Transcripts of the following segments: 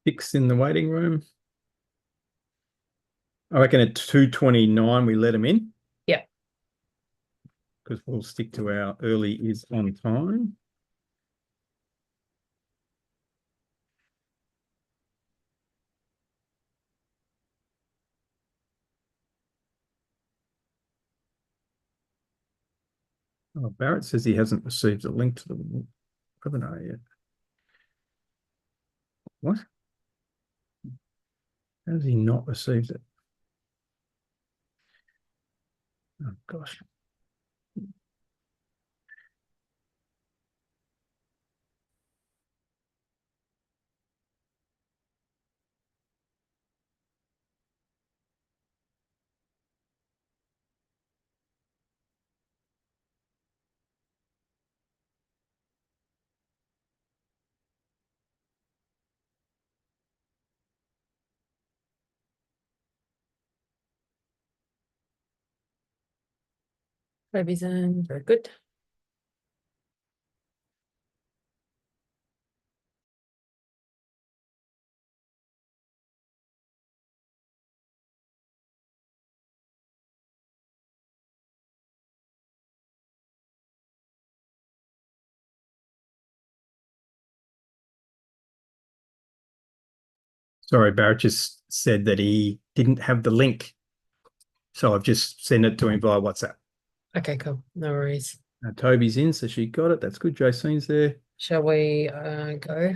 6 in the waiting room. I reckon at 2:29 we let them in. Yeah. Because we'll stick to our early is on time. Oh, Barrett says he hasn't received a link to the webinar yet. What? How has he not received it? Oh, gosh. Toby's in. Very good. Sorry, Barrett just said that he didn't have the link. So I've just sent it to him via WhatsApp. Okay, cool. No worries. Now, Toby's in, so she got it. That's good. Jacine's there. Shall we go?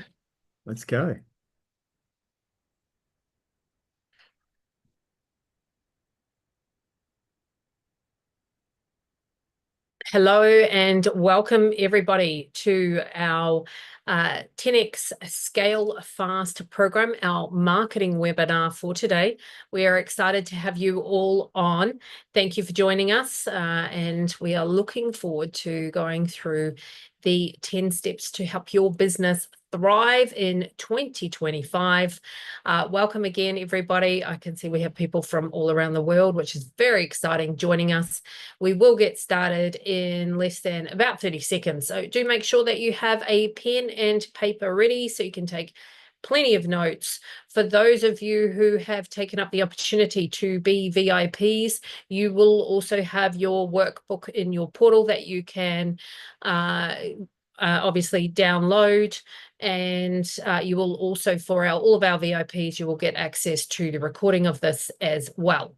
Let's go. Hello and welcome everybody to our 10x Scale Fast program, our marketing webinar for today. We are excited to have you all on. Thank you for joining us, and we are looking forward to going through the 10 steps to help your business thrive in 2025. Welcome again, everybody. I can see we have people from all around the world, which is very exciting, joining us. We will get started in less than about 30 seconds. So do make sure that you have a pen and paper ready so you can take plenty of notes. For those of you who have taken up the opportunity to be VIPs, you will also have your workbook in your portal that you can obviously download, and you will also, for all of our VIPs, you will get access to the recording of this as well.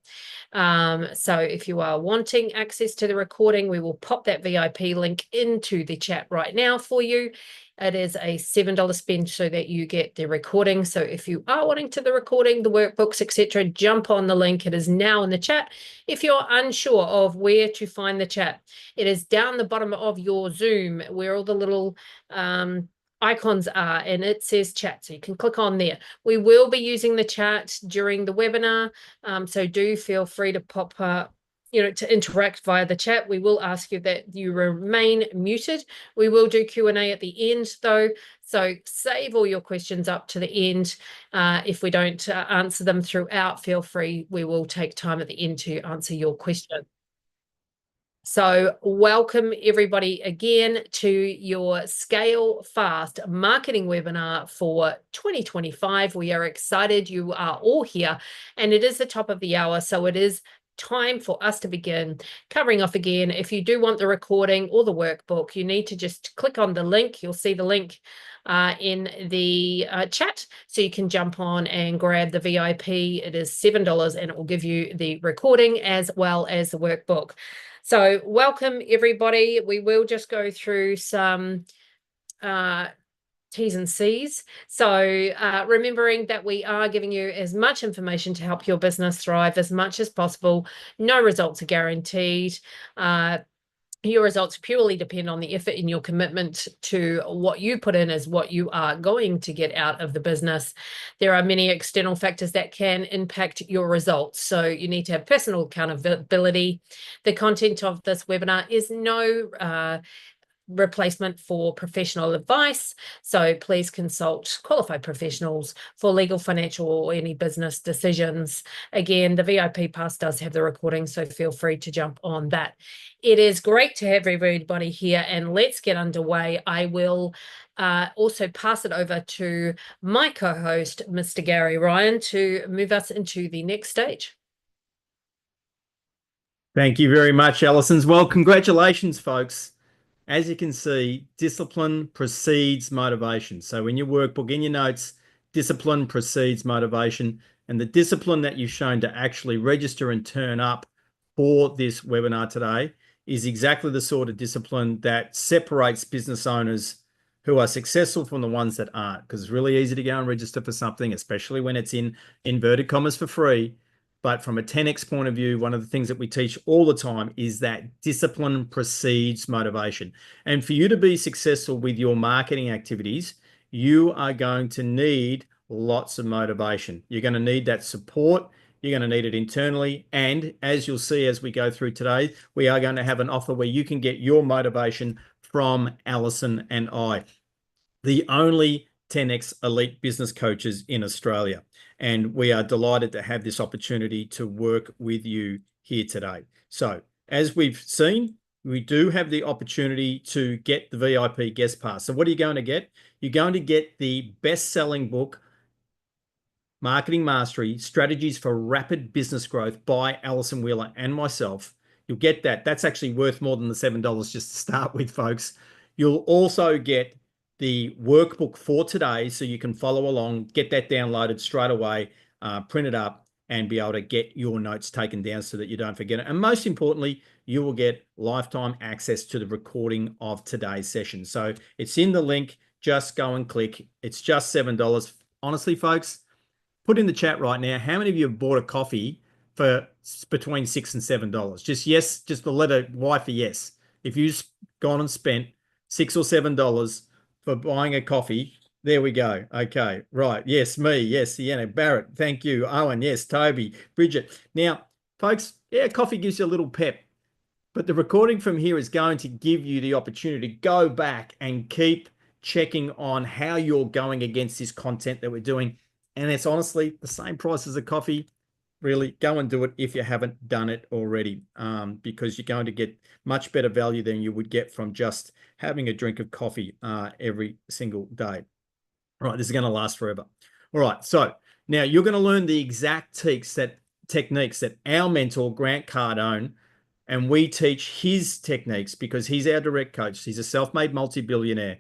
So if you are wanting access to the recording, we will pop that VIP link into the chat right now for you. It is a $7 spend so that you get the recording. So if you are wanting to the recording, the workbooks, etc., jump on the link. It is now in the chat. If you're unsure of where to find the chat, it is down the bottom of your Zoom where all the little icons are, and it says chat, so you can click on there. We will be using the chat during the webinar, so do feel free to pop to interact via the chat. We will ask you that you remain muted. We will do Q&A at the end though, so save all your questions up to the end. If we don't answer them throughout, feel free, we will take time at the end to answer your question. So welcome everybody again to your Scale Fast marketing webinar for 2025. We are excited you are all here, and it is the top of the hour, so it is time for us to begin covering off again. If you do want the recording or the workbook, you need to just click on the link. You'll see the link in the chat, so you can jump on and grab the VIP. It is $7 and it will give you the recording as well as the workbook. So welcome everybody. We will just go through some T's and C's. So remembering that we are giving you as much information to help your business thrive as much as possible. No results are guaranteed. Your results purely depend on the effort and your commitment to what you put in as what you are going to get out of the business. There are many external factors that can impact your results, so you need to have personal accountability. The content of this webinar is no replacement for professional advice. So please consult qualified professionals for legal, financial, or any business decisions. Again, the VIP pass does have the recording, so feel free to jump on that. It is great to have everybody here, and let's get underway. I will also pass it over to my co-host, Mr. Gary Ryan, to move us into the next stage. Thank you very much, Alison. Well, congratulations, folks. As you can see, discipline precedes motivation. So in your workbook, in your notes, discipline precedes motivation. And the discipline that you've shown to actually register and turn up for this webinar today is exactly the sort of discipline that separates business owners who are successful from the ones that aren't. Because it's really easy to go and register for something, especially when it's in inverted commas for free. But from a 10x point of view, one of the things that we teach all the time is that discipline precedes motivation. And for you to be successful with your marketing activities, you are going to need lots of motivation. You're going to need that support. You're going to need it internally. And as you'll see as we go through today, we are going to have an offer where you can get your motivation from Alison and I, the only 10x elite business coaches in Australia. And we are delighted to have this opportunity to work with you here today. So as we've seen, we do have the opportunity to get the VIP guest pass. So what are you going to get? You're going to get the best-selling book, Marketing Mastery, Strategies for Rapid Business Growth by Alison Wheeler and myself. You'll get that. That's actually worth more than the $7 just to start with, folks. You'll also get the workbook for today so you can follow along, get that downloaded straight away, print it up, and be able to get your notes taken down so that you don't forget it. And most importantly, you will get lifetime access to the recording of today's session. So it's in the link. Just go and click. It's just $7. Honestly, folks, put in the chat right now, how many of you have bought a coffee for between $6 and $7? Just yes, just the letter Y for yes. If you've gone and spent $6 or $7 for buying a coffee, there we go. Okay, right. Yes, me. Yes, Sienna. Barrett, thank you. Owen, yes. Toby, Bridget. Now, folks, yeah, coffee gives you a little pep, but the recording from here is going to give you the opportunity to go back and keep checking on how you're going against this content that we're doing. And it's honestly the same price as a coffee. Really, go and do it if you haven't done it already, because you're going to get much better value than you would get from just having a drink of coffee every single day. All right, this is going to last forever. All right, so now you're going to learn the exact techniques that our mentor, Grant Cardone, and we teach his techniques because he's our direct coach. He's a self-made multi-billionaire.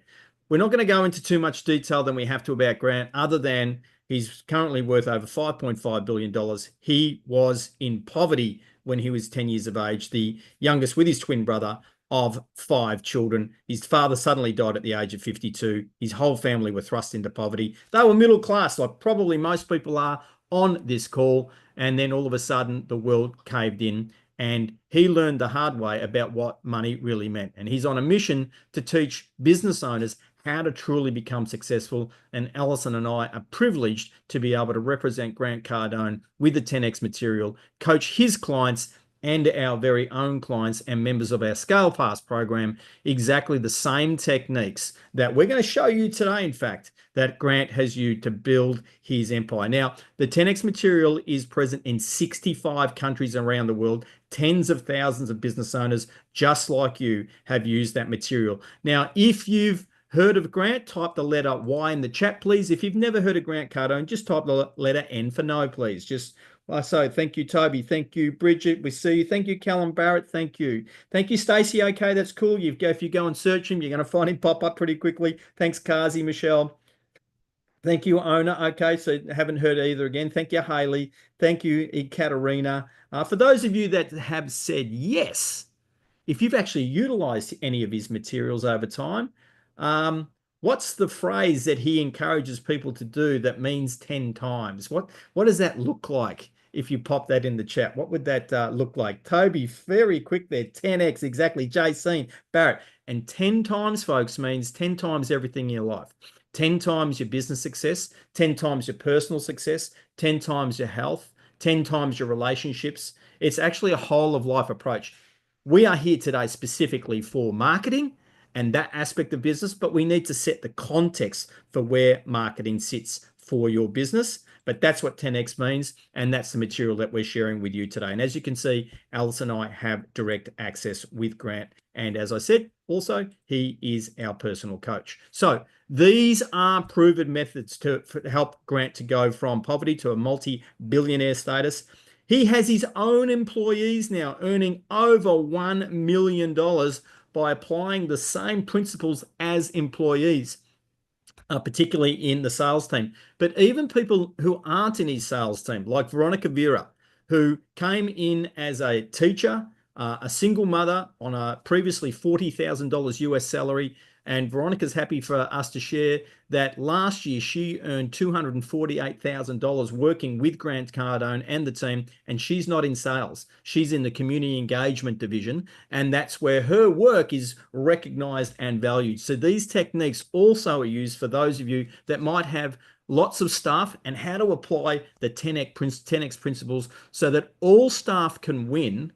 We're not going to go into too much detail than we have to about Grant, other than he's currently worth over $5.5 billion. He was in poverty when he was 10 years of age, the youngest with his twin brother of 5 children. His father suddenly died at the age of 52. His whole family were thrust into poverty. They were middle class, like probably most people are on this call. And then all of a sudden, the world caved in. And he learned the hard way about what money really meant. And he's on a mission to teach business owners how to truly become successful. And Alison and I are privileged to be able to represent Grant Cardone with the 10X material, coach his clients and our very own clients and members of our ScaleFast program exactly the same techniques that we're going to show you today, in fact, that Grant has used to build his empire. Now, the 10X material is present in 65 countries around the world. Tens of thousands of business owners just like you have used that material. Now, if you've heard of Grant, type the letter Y in the chat, please. If you've never heard of Grant Cardone, just type the letter N for no, please. Just so thank you, Toby. Thank you, Bridget. We see you. Thank you, Callum Barrett. Thank you. Thank you, Stacey. Okay, that's cool. If you go and search him, you're going to find him pop up pretty quickly. Thanks, Kazi, Michelle. Thank you, Owner. Okay, so haven't heard either again. Thank you, Haley. Thank you, Ekaterina. For those of you that have said yes, if you've actually utilized any of his materials over time, what's the phrase that he encourages people to do that means 10 times? What does that look like if you pop that in the chat? What would that look like? Toby, very quick there. 10x, exactly. Jacene, Barrett. And 10 times, folks, means 10 times everything in your life. 10 times your business success, 10 times your personal success, 10 times your health, 10 times your relationships. It's actually a whole of life approach. We are here today specifically for marketing and that aspect of business, but we need to set the context for where marketing sits for your business. But that's what 10x means, and that's the material that we're sharing with you today. And as you can see, Alison and I have direct access with Grant. And as I said, also, he is our personal coach. So these are proven methods to help Grant to go from poverty to a multi-billionaire status. He has his own employees now earning over $1 million by applying the same principles as employees. Particularly in the sales team. But even people who aren't in his sales team, like Veronica Vera, who came in as a teacher, a single mother on a previously $40,000 US salary. And Veronica's happy for us to share that last year she earned $248,000 working with Grant Cardone and the team, and she's not in sales. She's in the community engagement division, and that's where her work is recognized and valued. So these techniques also are used for those of you that might have lots of staff and how to apply the 10x principles so that all staff can win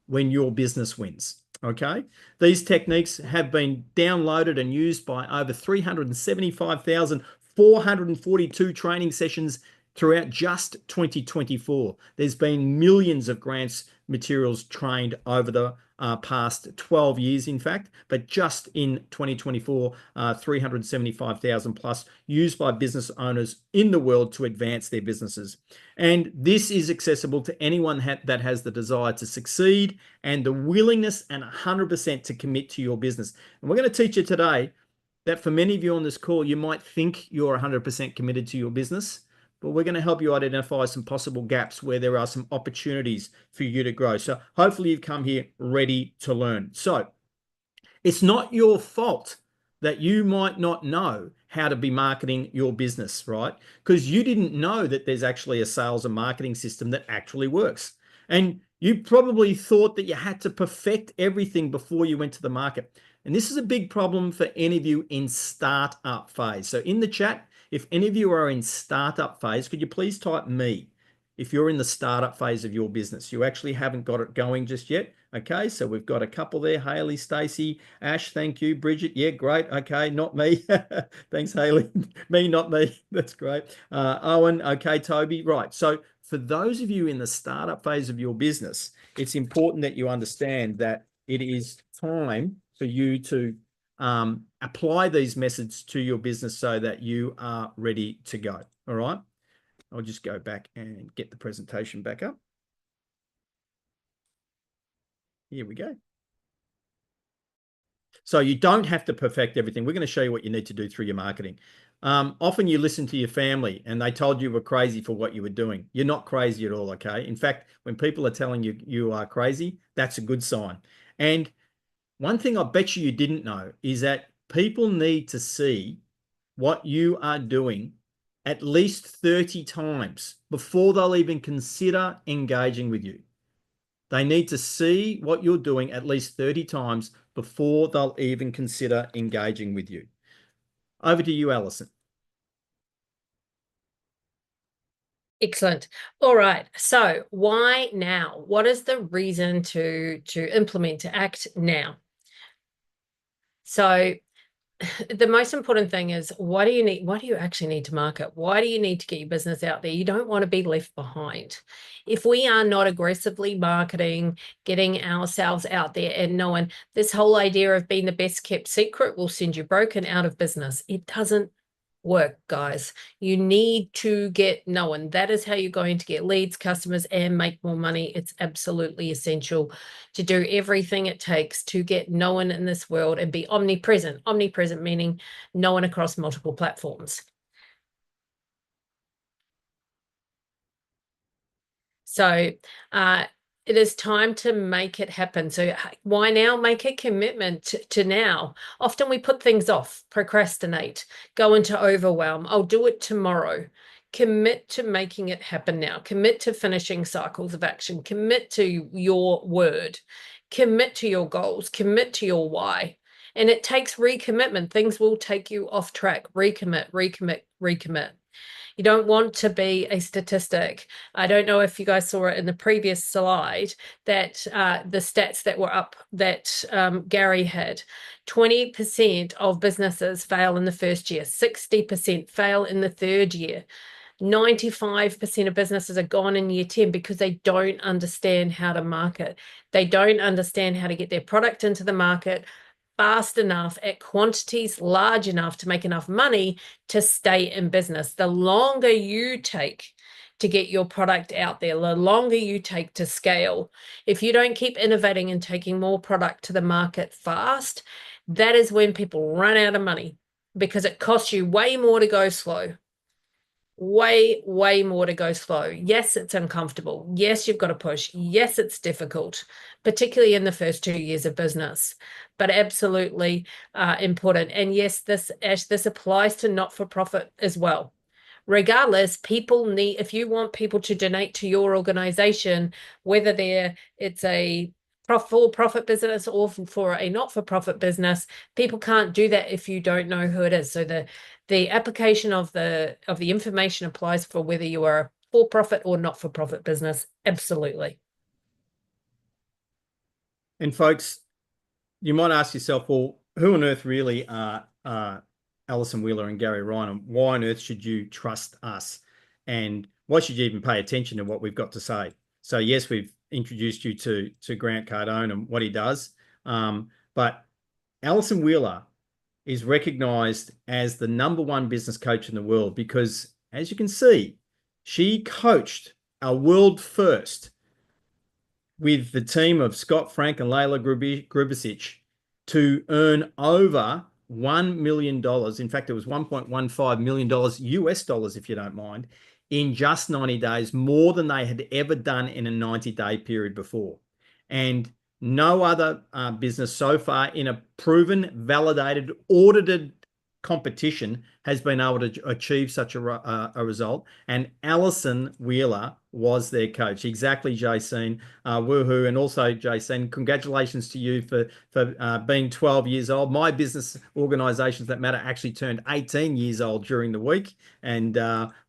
when your business wins. Okay, these techniques have been downloaded and used by over 375,442 training sessions throughout just 2024. There's been millions of grants materials trained over the past 12 years, in fact, but just in 2024, 375,000 plus used by business owners in the world to advance their businesses. And this is accessible to anyone that has the desire to succeed and the willingness and 100% to commit to your business. And we're going to teach you today that for many of you on this call, you might think you're 100% committed to your business, but we're going to help you identify some possible gaps where there are some opportunities for you to grow. So hopefully you've come here ready to learn. So it's not your fault that you might not know how to be marketing your business, right? Because you didn't know that there's actually a sales and marketing system that actually works. And you probably thought that you had to perfect everything before you went to the market. And this is a big problem for any of you in startup phase. So in the chat, if any of you are in startup phase, could you please type me if you're in the startup phase of your business? You actually haven't got it going just yet. Okay, so we've got a couple there. Haley, Stacy, Ash, thank you. Bridget, yeah, great. Okay, not me. Thanks, Haley. Me, not me. That's great. Owen, okay, Toby. Right, so for those of you in the startup phase of your business, it's important that you understand that it is time for you to apply these methods to your business so that you are ready to go. All right. I'll just go back and get the presentation back up. Here we go. So you don't have to perfect everything. We're going to show you what you need to do through your marketing. Often you listen to your family and they told you were crazy for what you were doing. You're not crazy at all, okay? In fact, when people are telling you you are crazy, that's a good sign. And one thing I bet you didn't know is that people need to see what you are doing at least 30 times before they'll even consider engaging with you. They need to see what you're doing at least 30 times before they'll even consider engaging with you. Over to you, Alison. Excellent. All right. So why now? What is the reason to implement, to act now? So the most important thing is, why do you actually need to market? Why do you need to get your business out there? You don't want to be left behind. If we are not aggressively marketing, getting ourselves out there and knowing this whole idea of being the best kept secret will send you broken out of business, it doesn't work, guys. You need to get known. That is how you're going to get leads, customers, and make more money. It's absolutely essential to do everything it takes to get known in this world and be omnipresent. Omnipresent meaning known across multiple platforms. So it is time to make it happen. So why now? Make a commitment to now. Often we put things off, procrastinate, go into overwhelm. I'll do it tomorrow. Commit to making it happen now. Commit to finishing cycles of action. Commit to your word. Commit to your goals. Commit to your why. And it takes recommitment. Things will take you off track. Recommit, recommit, recommit. You don't want to be a statistic. I don't know if you guys saw it in the previous slide that the stats that were up that Gary had. 20% of businesses fail in the first year, 60% fail in the third year. 95% of businesses are gone in year 10 because they don't understand how to market. They don't understand how to get their product into the market fast enough at quantities large enough to make enough money to stay in business. The longer you take to get your product out there, the longer you take to scale, if you don't keep innovating and taking more product to the market fast, that is when people run out of money because it costs you way more to go slow. Way more to go slow. Yes, it's uncomfortable. Yes, you've got to push. Yes, it's difficult, particularly in the first 2 years of business, but absolutely important. And yes, this applies to not-for-profit as well. Regardless, people need, if you want people to donate to your organization, whether it's a for-profit business or for a not-for-profit business, people can't do that if you don't know who it is. So the application of the information applies for whether you are a for-profit or not-for-profit business. Absolutely. And folks, you might ask yourself, well, who on earth really are Alison Wheeler and Gary Ryan, and why on earth should you trust us? And why should you even pay attention to what we've got to say? So yes, we've introduced you to Grant Cardone and what he does, but Alison Wheeler is recognized as the #1 business coach in the world because, as you can see, she coached a world first with the team of Scott Frank and Layla Grubisic to earn over $1 million. In fact, it was $1.15 million US dollars, if you don't mind, in just 90 days, more than they had ever done in a 90-day period before. And no other business so far in a proven, validated, audited competition has been able to achieve such a result. And Alison Wheeler was their coach. Exactly, Jacene. Woohoo. And also, Jacene, congratulations to you for being 12 years old. My business, Organizations That Matter, actually turned 18 years old during the week. And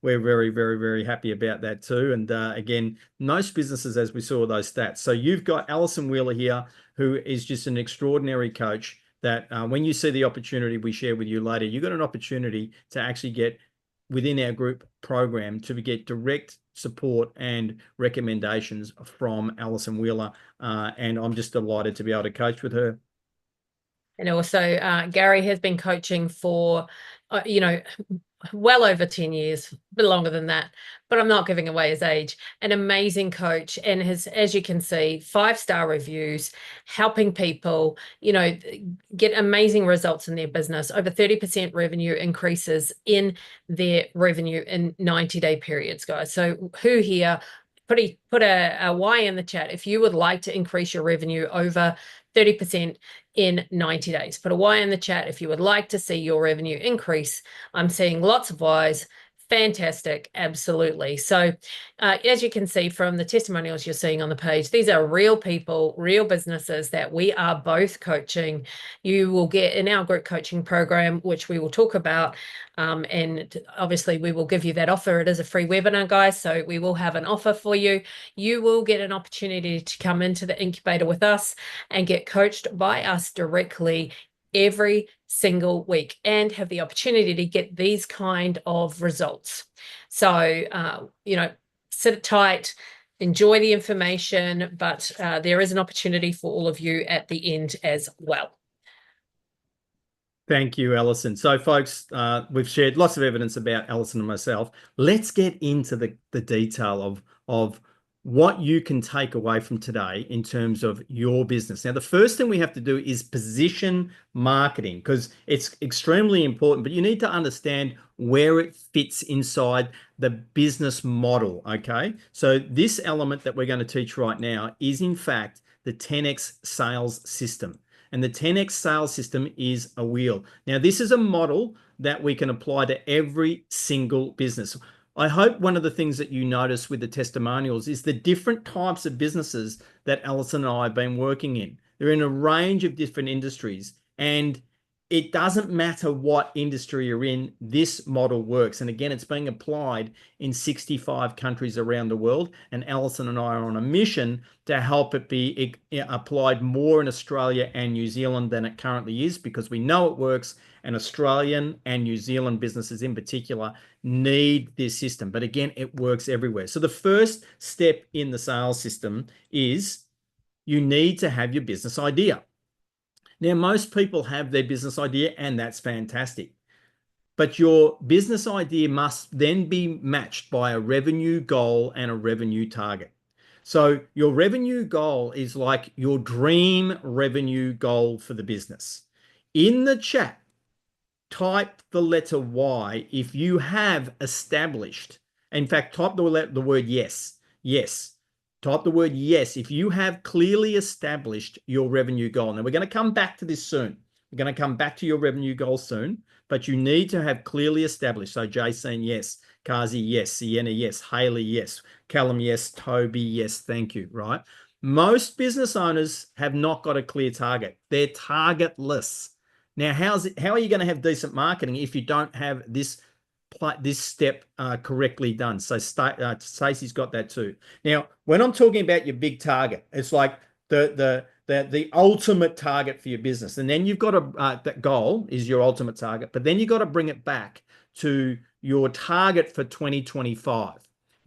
we're very, very, very happy about that too. And again, most businesses, as we saw those stats. So you've got Alison Wheeler here, who is just an extraordinary coach that when you see the opportunity we share with you later, you've got an opportunity to actually get within our group program to get direct support and recommendations from Alison Wheeler. And I'm just delighted to be able to coach with her. And also, Gary has been coaching for, well over 10 years, a bit longer than that, but I'm not giving away his age. An amazing coach, and as you can see, 5-star reviews, helping people, get amazing results in their business. Over 30% revenue increases in their revenue in 90-day periods, guys. So who here? Put a Y in the chat if you would like to increase your revenue over 30% in 90 days. Put a Y in the chat if you would like to see your revenue increase. I'm seeing lots of Ys. Fantastic. Absolutely. So as you can see from the testimonials you're seeing on the page, these are real people, real businesses that we are both coaching. You will get in our group coaching program, which we will talk about. And obviously we will give you that offer. It is a free webinar, guys. So we will have an offer for you. You will get an opportunity to come into the incubator with us and get coached by us directly every single week and have the opportunity to get these kind of results. So, sit tight, enjoy the information, but there is an opportunity for all of you at the end as well. Thank you, Alison. So, folks, we've shared lots of evidence about Alison and myself. Let's get into the detail of what you can take away from today in terms of your business. Now, the first thing we have to do is position marketing, because it's extremely important, but you need to understand where it fits inside the business model, okay? So this element that we're going to teach right now is, in fact, the 10X sales system. And the 10X sales system is a wheel. Now, this is a model that we can apply to every single business. I hope one of the things that you notice with the testimonials is the different types of businesses that Alison and I have been working in. They're in a range of different industries. And it doesn't matter what industry you're in, this model works. And again, it's being applied in 65 countries around the world. And Alison and I are on a mission to help it be applied more in Australia and New Zealand than it currently is, because we know it works. And Australian and New Zealand businesses in particular need this system. But again, it works everywhere. So the first step in the sales system is you need to have your business idea. Now, most people have their business idea, and that's fantastic. But your business idea must then be matched by a revenue goal and a revenue target. So your revenue goal is like your dream revenue goal for the business. In the chat, type the letter Y if you have established. In fact, type the word yes. Yes. Type the word yes if you have clearly established your revenue goal. Now, we're going to come back to this soon. We're going to come back to your revenue goal soon, but you need to have clearly established. So Jason, yes. Kazi, yes. Sienna, yes. Haley, yes. Callum, yes. Toby, yes. Thank you, right? Most business owners have not got a clear target. They're targetless. Now, how are you going to have decent marketing if you don't have this step correctly done? So Stacey's got that too. Now, when I'm talking about your big target, it's like the ultimate target for your business, and then you've got that goal is your ultimate target, but then you've got to bring it back to your target for 2025.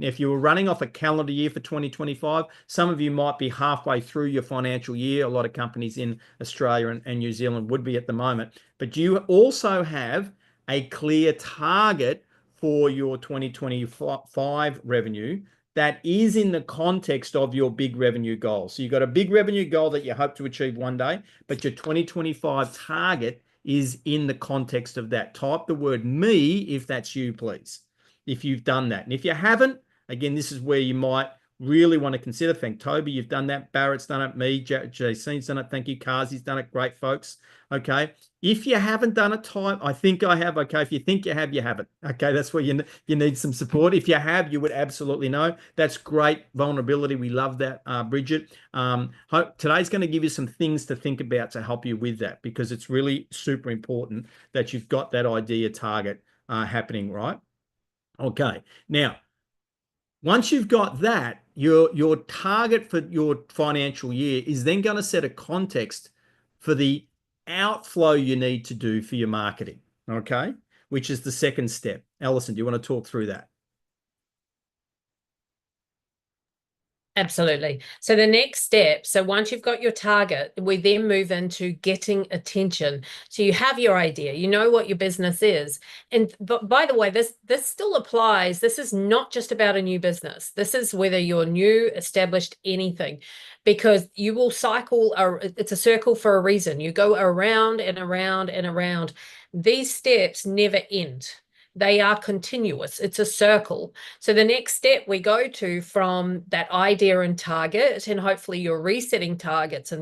Now, if you were running off a calendar year for 2025, some of you might be halfway through your financial year. A lot of companies in Australia and New Zealand would be at the moment. But you also have a clear target for your 2025 revenue that is in the context of your big revenue goal. So you've got a big revenue goal that you hope to achieve one day, but your 2025 target is in the context of that. Type the word me if that's you, please, if you've done that. And if you haven't, again, this is where you might really want to consider. Thank Toby, you've done that. Barrett's done it. Me, Jason's done it. Thank you. Kazi's done it. Great, folks. Okay. If you haven't done it, type, I think I have. Okay. If you think you have, you haven't. Okay. That's where you need some support. If you have, you would absolutely know. That's great vulnerability. We love that, Bridget. Today's going to give you some things to think about to help you with that, because it's really super important that you've got that idea target happening, right? Okay. Now, once you've got that, your target for your financial year is then going to set a context for the outflow you need to do for your marketing, okay? Which is the second step. Alison, do you want to talk through that? Absolutely. So the next step, so once you've got your target, we then move into getting attention. So you have your idea, you know what your business is. But by the way, this still applies. This is not just about a new business. This is whether you're new, established, anything, because you will cycle, it's a circle for a reason. You go around and around and around. These steps never end. They are continuous. It's a circle. So the next step we go to from that idea and target, and hopefully you're resetting targets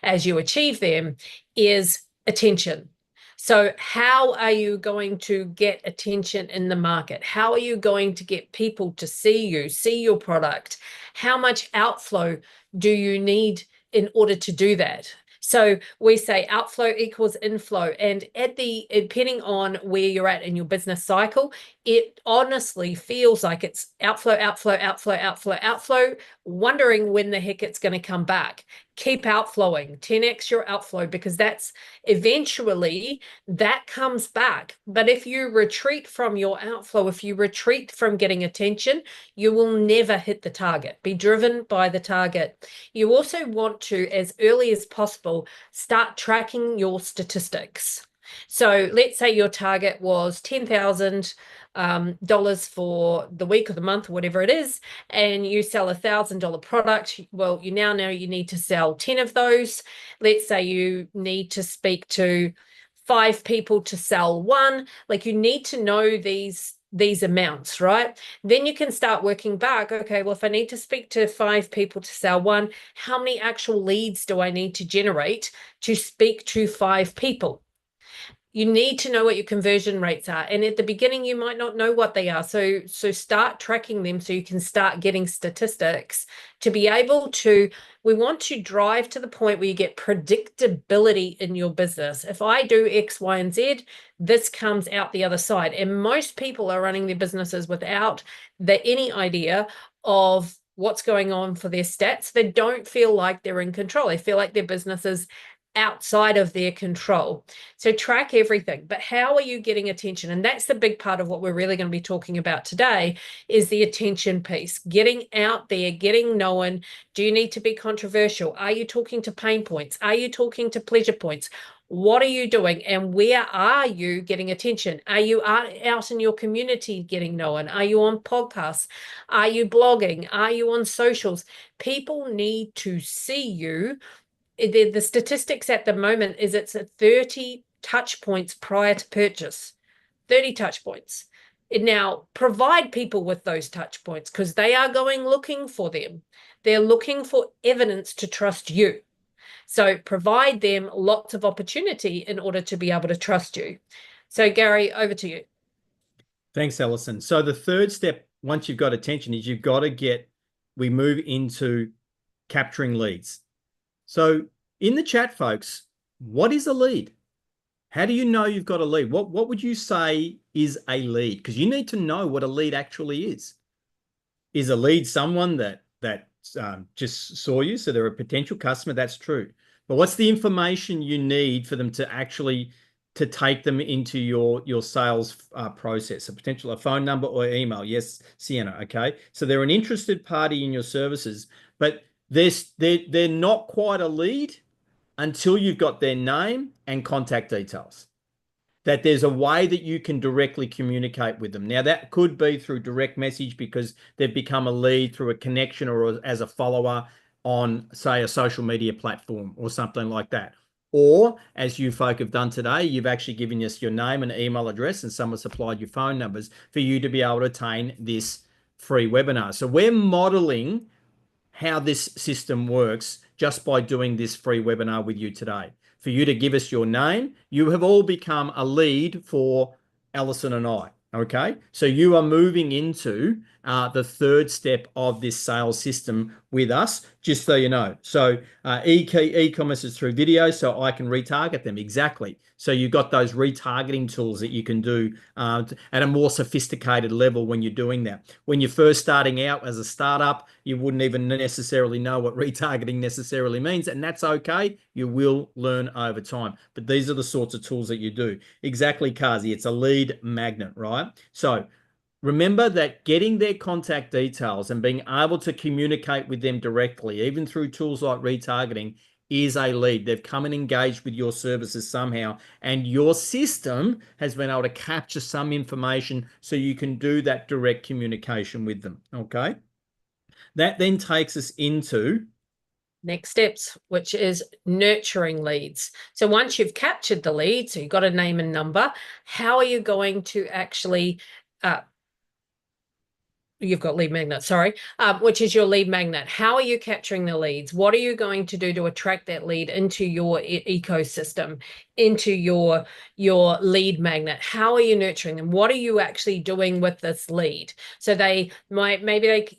as you achieve them, is attention. So how are you going to get attention in the market? How are you going to get people to see you, see your product? How much outflow do you need in order to do that? So we say outflow equals inflow. And depending on where you're at in your business cycle, it honestly feels like it's outflow, outflow, outflow, outflow, outflow, wondering when the heck it's going to come back. Keep outflowing, 10x your outflow, because that's eventually that comes back. But if you retreat from your outflow, if you retreat from getting attention, you will never hit the target. Be driven by the target. You also want to, as early as possible, start tracking your statistics. So let's say your target was $10,000 for the week or the month or whatever it is, and you sell $1,000 product. Well, you now know you need to sell 10 of those. Let's say you need to speak to 5 people to sell one. Like, you need to know these amounts, right? Then you can start working back. Okay, well, if I need to speak to 5 people to sell one, how many actual leads do I need to generate to speak to 5 people? You need to know what your conversion rates are. And at the beginning, you might not know what they are. So start tracking them so you can start getting statistics to be able to, we want to drive to the point where you get predictability in your business. If I do X, Y, and Z, this comes out the other side. And most people are running their businesses without any idea of what's going on for their stats. They don't feel like they're in control. They feel like their business is outside of their control. So track everything, but how are you getting attention? And that's the big part of what we're really going to be talking about today is the attention piece, getting out there, getting known. Do you need to be controversial? Are you talking to pain points? Are you talking to pleasure points? What are you doing and where are you getting attention? Are you out in your community getting known? Are you on podcasts? Are you blogging? Are you on socials? People need to see you. The statistics at the moment is it's at 30 touch points prior to purchase, 30 touch points. Now, provide people with those touch points because they are going looking for them. They're looking for evidence to trust you. So provide them lots of opportunity in order to be able to trust you. So Gary, over to you. Thanks, Alison. So the third step, once you've got attention, is you've got to we move into capturing leads. So in the chat, folks, what is a lead? How do you know you've got a lead? What would you say is a lead? Because you need to know what a lead actually is. Is a lead someone that just saw you, so they're a potential customer? That's true. But what's the information you need for them to actually take them into your sales process? A phone number or email? Yes, Sienna. Okay, so they're an interested party in your services, but they're not quite a lead until you've got their name and contact details, that there's a way that you can directly communicate with them. Now, that could be through direct message because they've become a lead through a connection or as a follower on, say, a social media platform or something like that. Or, as you folk have done today, you've actually given us your name and email address and someone supplied your phone numbers for you to be able to attain this free webinar. So we're modeling how this system works just by doing this free webinar with you today. For you to give us your name, you have all become a lead for Alison and I. Okay, so you are moving into the third step of this sales system with us, just so you know. So e-commerce is through video, so I can retarget them. Exactly. So you've got those retargeting tools that you can do at a more sophisticated level when you're doing that. When you're first starting out as a startup, you wouldn't even necessarily know what retargeting necessarily means, and that's okay. You will learn over time. But these are the sorts of tools that you do. Exactly, Kazi. It's a lead magnet, right? So remember that getting their contact details and being able to communicate with them directly, even through tools like retargeting, is a lead. They've come and engaged with your services somehow, and your system has been able to capture some information so you can do that direct communication with them. Okay. That then takes us into next steps, which is nurturing leads. So once you've captured the lead, so you've got a name and number, how are you going to actually you've got lead magnet, sorry, which is your lead magnet. How are you capturing the leads? What are you going to do to attract that lead into your ecosystem, into your lead magnet? How are you nurturing them? What are you actually doing with this lead? So they might,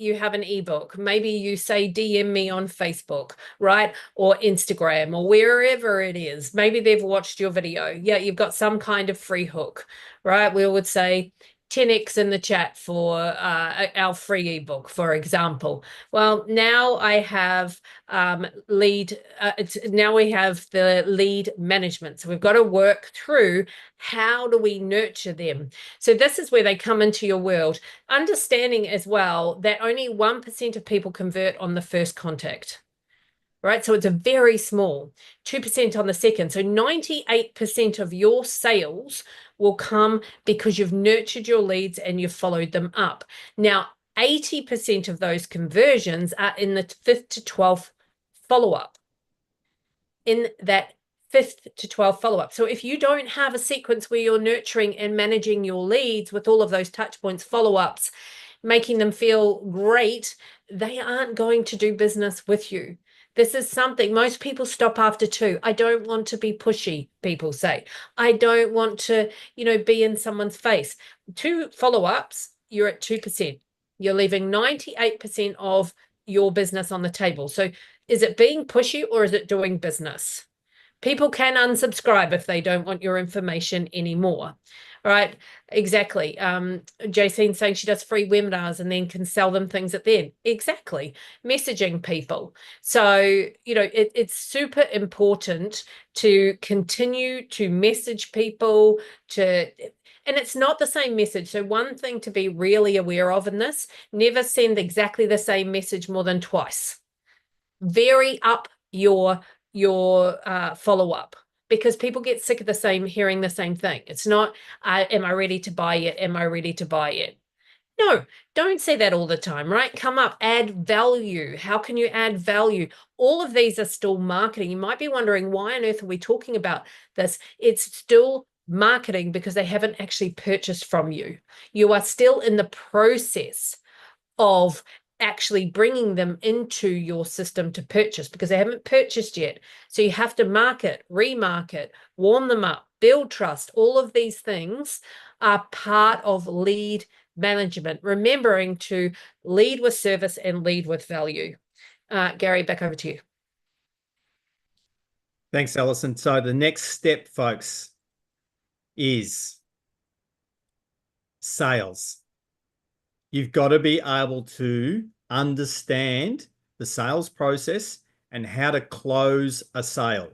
you have an ebook, maybe you say DM me on Facebook, right? Or Instagram or wherever it is. Maybe they've watched your video. Yeah, you've got some kind of free hook, right? We would say 10x in the chat for our free ebook, for example. Well, now I have now we have the lead management. So we've got to work through how do we nurture them. So this is where they come into your world. Understanding as well that only 1% of people convert on the first contact. Right, so it's a very small 2% on the second. So 98% of your sales will come because you've nurtured your leads and you've followed them up. Now, 80% of those conversions are in the 5th to 12th follow-up. In that 5th to 12th follow-up. So if you don't have a sequence where you're nurturing and managing your leads with all of those touch points, follow-ups, making them feel great, they aren't going to do business with you. This is something most people stop after two. I don't want to be pushy, people say. I don't want to, be in someone's face. 2 follow-ups, you're at 2%. You're leaving 98% of your business on the table. So is it being pushy or is it doing business? People can unsubscribe if they don't want your information anymore. All right, exactly. Jacine's saying she does free webinars and then can sell them things at the end. Exactly. Messaging people. So, it's super important to continue to message people and it's not the same message. So one thing to be really aware of in this, never send exactly the same message more than twice. Vary up your follow-up, because people get sick of hearing the same thing. It's not, am I ready to buy yet? Am I ready to buy yet? No, don't say that all the time, right? Come up, add value. How can you add value? All of these are still marketing. You might be wondering, why on earth are we talking about this? It's still marketing because they haven't actually purchased from you. You are still in the process of actually bringing them into your system to purchase because they haven't purchased yet. So you have to market, remarket, warm them up, build trust. All of these things are part of lead management, remembering to lead with service and lead with value. Gary, back over to you. Thanks, Alison. So the next step, folks, is sales. You've got to be able to understand the sales process and how to close a sale.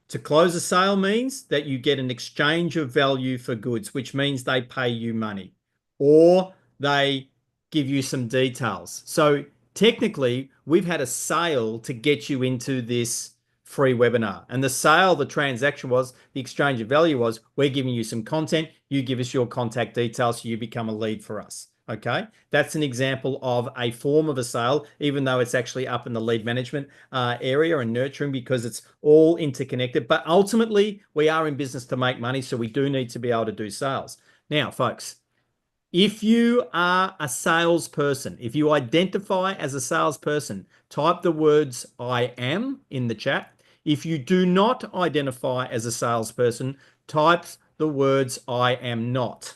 To close a sale means that you get an exchange of value for goods, which means they pay you money or they give you some details. So technically, we've had a sale to get you into this free webinar. And the sale, the transaction was, the exchange of value was, we're giving you some content, you give us your contact details, so you become a lead for us. Okay, that's an example of a form of a sale, even though it's actually up in the lead management area and nurturing, because it's all interconnected. But ultimately, we are in business to make money, so we do need to be able to do sales. Now, folks, if you are a salesperson, if you identify as a salesperson, type the words "I am" in the chat. If you do not identify as a salesperson, type the words "I am not."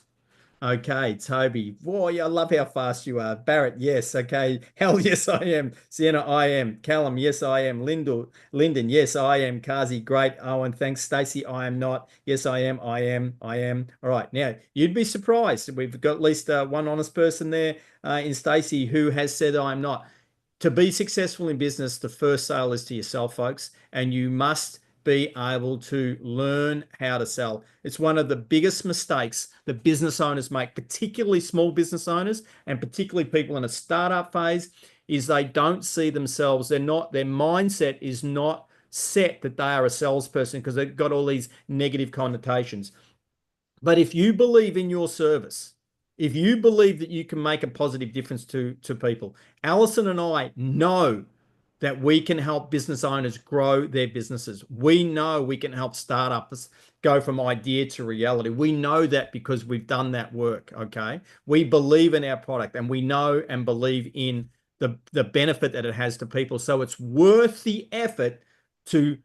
Okay, Toby. Boy, I love how fast you are. Barrett, yes. Okay. Hell, yes, I am. Sienna, I am. Callum, yes, I am. Lyndon, yes, I am. Kazi, great. Owen, thanks. Stacey, I am not. Yes, I am. I am. I am. All right. Now, you'd be surprised. We've got at least one honest person there in Stacey who has said I am not. To be successful in business, the first sale is to yourself, folks, and you must be able to learn how to sell. It's one of the biggest mistakes that business owners make, particularly small business owners and particularly people in a startup phase, is they don't see themselves. Their mindset is not set that they are a salesperson because they've got all these negative connotations. But if you believe in your service, if you believe that you can make a positive difference to people, Alison and I know that we can help business owners grow their businesses. We know we can help startups go from idea to reality. We know that because we've done that work, okay? We believe in our product and we know and believe in the benefit that it has to people. So it's worth the effort to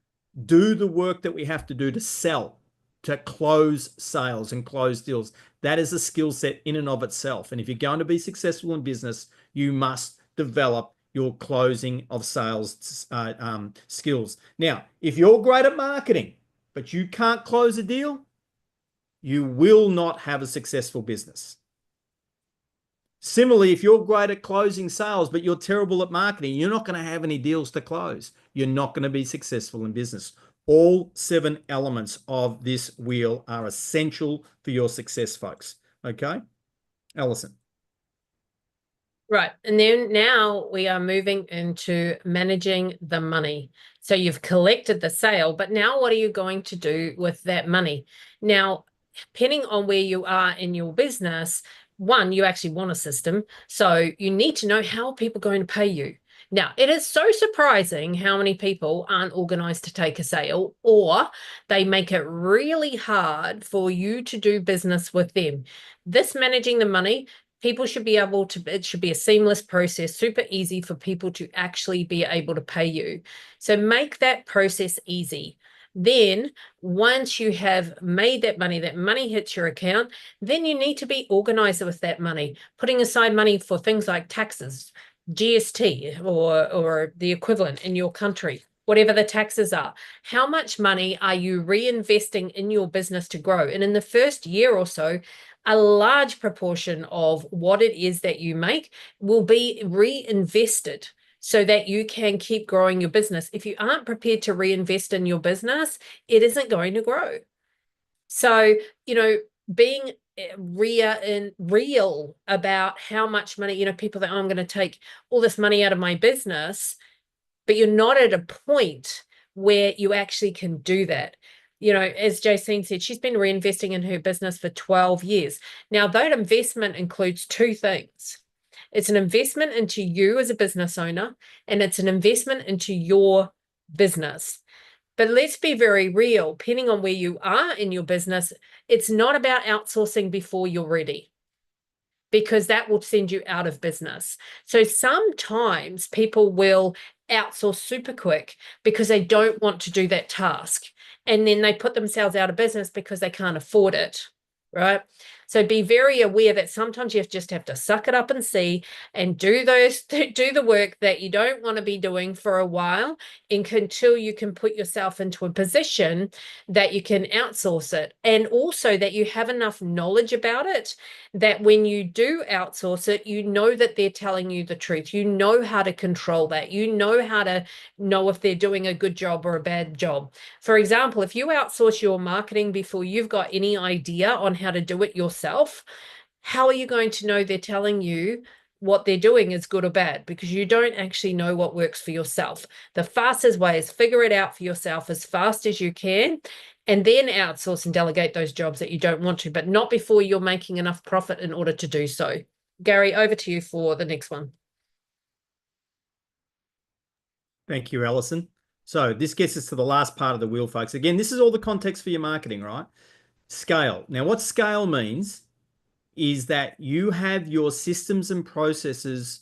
do the work that we have to do to sell, to close sales and close deals. That is a skill set in and of itself. And if you're going to be successful in business, you must develop your closing of sales skills. Now, if you're great at marketing, but you can't close a deal, you will not have a successful business. Similarly, if you're great at closing sales, but you're terrible at marketing, you're not going to have any deals to close. You're not going to be successful in business. All 7 elements of this wheel are essential for your success, folks. Okay? Alison. Right. And then now we are moving into managing the money. So you've collected the sale, but now what are you going to do with that money? Now, depending on where you are in your business, one, you actually want a system. So you need to know how people are going to pay you. Now, it is so surprising how many people aren't organized to take a sale, or they make it really hard for you to do business with them. This managing the money, People should be able to, it should be a seamless process, super easy for people to actually be able to pay you. So make that process easy. Then once you have made that money hits your account, then you need to be organized with that money, putting aside money for things like taxes, GST, or the equivalent in your country, whatever the taxes are. How much money are you reinvesting in your business to grow? And in the first year or so, a large proportion of what it is that you make will be reinvested so that you can keep growing your business. If you aren't prepared to reinvest in your business, it isn't going to grow. So, being real about how much money, people think, oh, I'm going to take all this money out of my business, but you're not at a point where you actually can do that. As Jacine said, she's been reinvesting in her business for 12 years. Now, that investment includes two things. It's an investment into you as a business owner, and it's an investment into your business. But let's be very real, depending on where you are in your business, it's not about outsourcing before you're ready, because that will send you out of business. So sometimes people will outsource super quick because they don't want to do that task. And then they put themselves out of business because they can't afford it, right? So be very aware that sometimes you just have to suck it up and see and do the work that you don't want to be doing for a while, until you can put yourself into a position that you can outsource it. And also that you have enough knowledge about it that when you do outsource it, you know that they're telling you the truth. You know how to control that. You know how to know if they're doing a good job or a bad job. For example, if you outsource your marketing before you've got any idea on how to do it yourself, how are you going to know they're telling you what they're doing is good or bad? Because you don't actually know what works for yourself. The fastest way is figure it out for yourself as fast as you can, and then outsource and delegate those jobs that you don't want to, but not before you're making enough profit in order to do so. Gary, over to you for the next one. Thank you, Alison. So this gets us to the last part of the wheel, folks. Again, this is all the context for your marketing, right? Scale. Now, what scale means is that you have your systems and processes